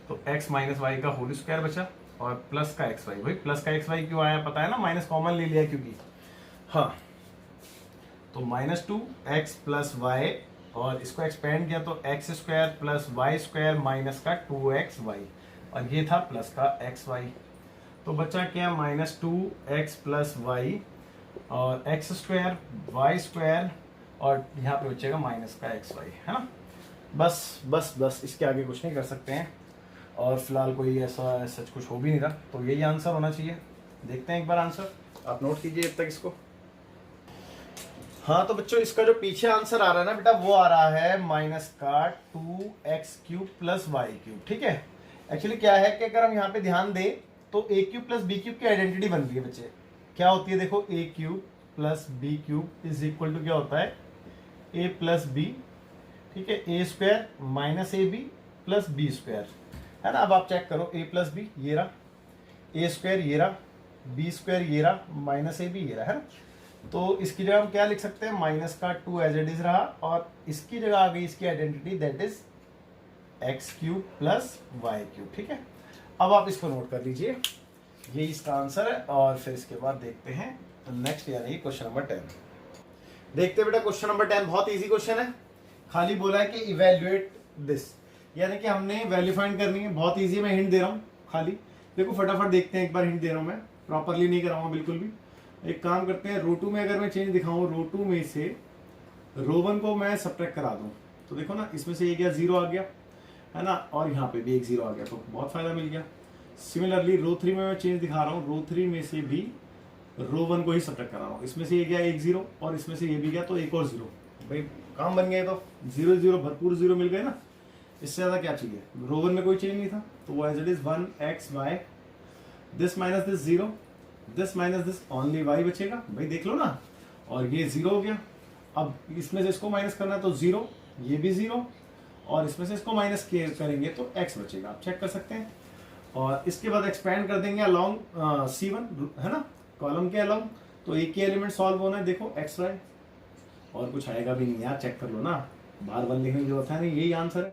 तो x माइनस वाई का होल स्क्वायर बचा, और प्लस का एक्स वाई, भाई प्लस का एक्स वाई क्यों आया पता है ना, माइनस कॉमन ले लिया क्योंकि, हाँ। तो -2 x प्लस वाई और इसको एक्सपेंड किया तो X square plus Y square minus का 2xy, और ये था प्लस का xy। तो बचा क्या, माइनस 2x प्लस वाई और एक्स स्क्वायर वाई स्क्वायर, और यहाँ पे बचेगा माइनस का xy, है ना। बस बस बस इसके आगे कुछ नहीं कर सकते हैं, और फिलहाल कोई ऐसा सच कुछ हो भी नहीं रहा, तो यही आंसर होना चाहिए। देखते हैं एक बार आंसर, आप नोट कीजिए जब तक इसको। हाँ तो बच्चों इसका जो पीछे आंसर आ रहा है ना बेटा, वो आ रहा है माइनस का 2x³ प्लस y³। ठीक है, एक्चुअली क्या है कि अगर हम यहाँ पे ध्यान दें तो a³ प्लस b³ की आइडेंटिटी बन रही है बच्चे। क्या होती है देखो, a³ plus b³ is equal to क्या होता है, a प्लस b। ठीक है, a square minus ab plus b square, है ना। अब आप चेक करो, a प्लस b ये रहा, a स्क्वायर ये रहा, b स्क्वायर ये रहा, माइनस ab ये रहा, है ना। तो इसकी जगह हम क्या लिख सकते हैं, माइनस का 2 एज इट इज रहा, और इसकी जगह आ गई इसकी identity, that is x³ plus y³। ठीक है, अब आप इसको नोट कर लीजिए, ये इसका आंसर है। और फिर इसके बाद देखते हैं नेक्स्ट, यानी क्वेश्चन नंबर 10। देखते हैं बेटा क्वेश्चन नंबर 10, बहुत इजी क्वेश्चन है। खाली बोला है कि इवेल्युएट दिस, यानी कि हमने वैल्यू फाइंड करनी है। बहुत इजी, मैं हिंट दे रहा हूँ खाली, देखो फटाफट देखते हैं एक बार। हिंट दे रहा हूँ मैं, प्रॉपरली नहीं कराऊंगा बिल्कुल भी। एक काम करते हैं, रो 2 में अगर मैं चेंज दिखाऊं, रो 2 में से रो 1 को मैं सब्ट्रैक्ट करा दूं, तो देखो ना इसमें से ये क्या 0 आ गया, है ना, और यहाँ पे भी एक 0 आ गया, तो बहुत फायदा मिल गया। सिमिलरली रो 3 में मैं चेंज दिखा रहा हूँ, रो 3 में से भी रो 1 को ही सब्ट्रैक्ट करा रहा हूँ। इसमें से ये गया एक 0, और इसमें से ये भी गया, तो एक और 0। भाई काम बन गया, तो 0 0 भरपूर 0 मिल गए ना, इससे ज़्यादा क्या चाहिए। रो 1 में कोई चेंज नहीं था, तो वो as it is 1x/, this minus this 0, this minus this, only y बचेगा। भाई देख लो ना, और ये 0 हो गया। अब इसमें से इसको माइनस करना है तो 0, ये भी 0, और इसमें से इसको माइनस करेंगे तो x बचेगा, आप चेक कर सकते हैं। और इसके बाद एक्सपेंड कर देंगे अलोंग C1, है ना, कॉलम के अलोंग, तो एक ही एलिमेंट सॉल्व होना है, देखो xy, और कुछ आएगा भी नहीं यार, चेक कर लो ना, बार बार लिखने की जरूरत है नहीं, यही आंसर है।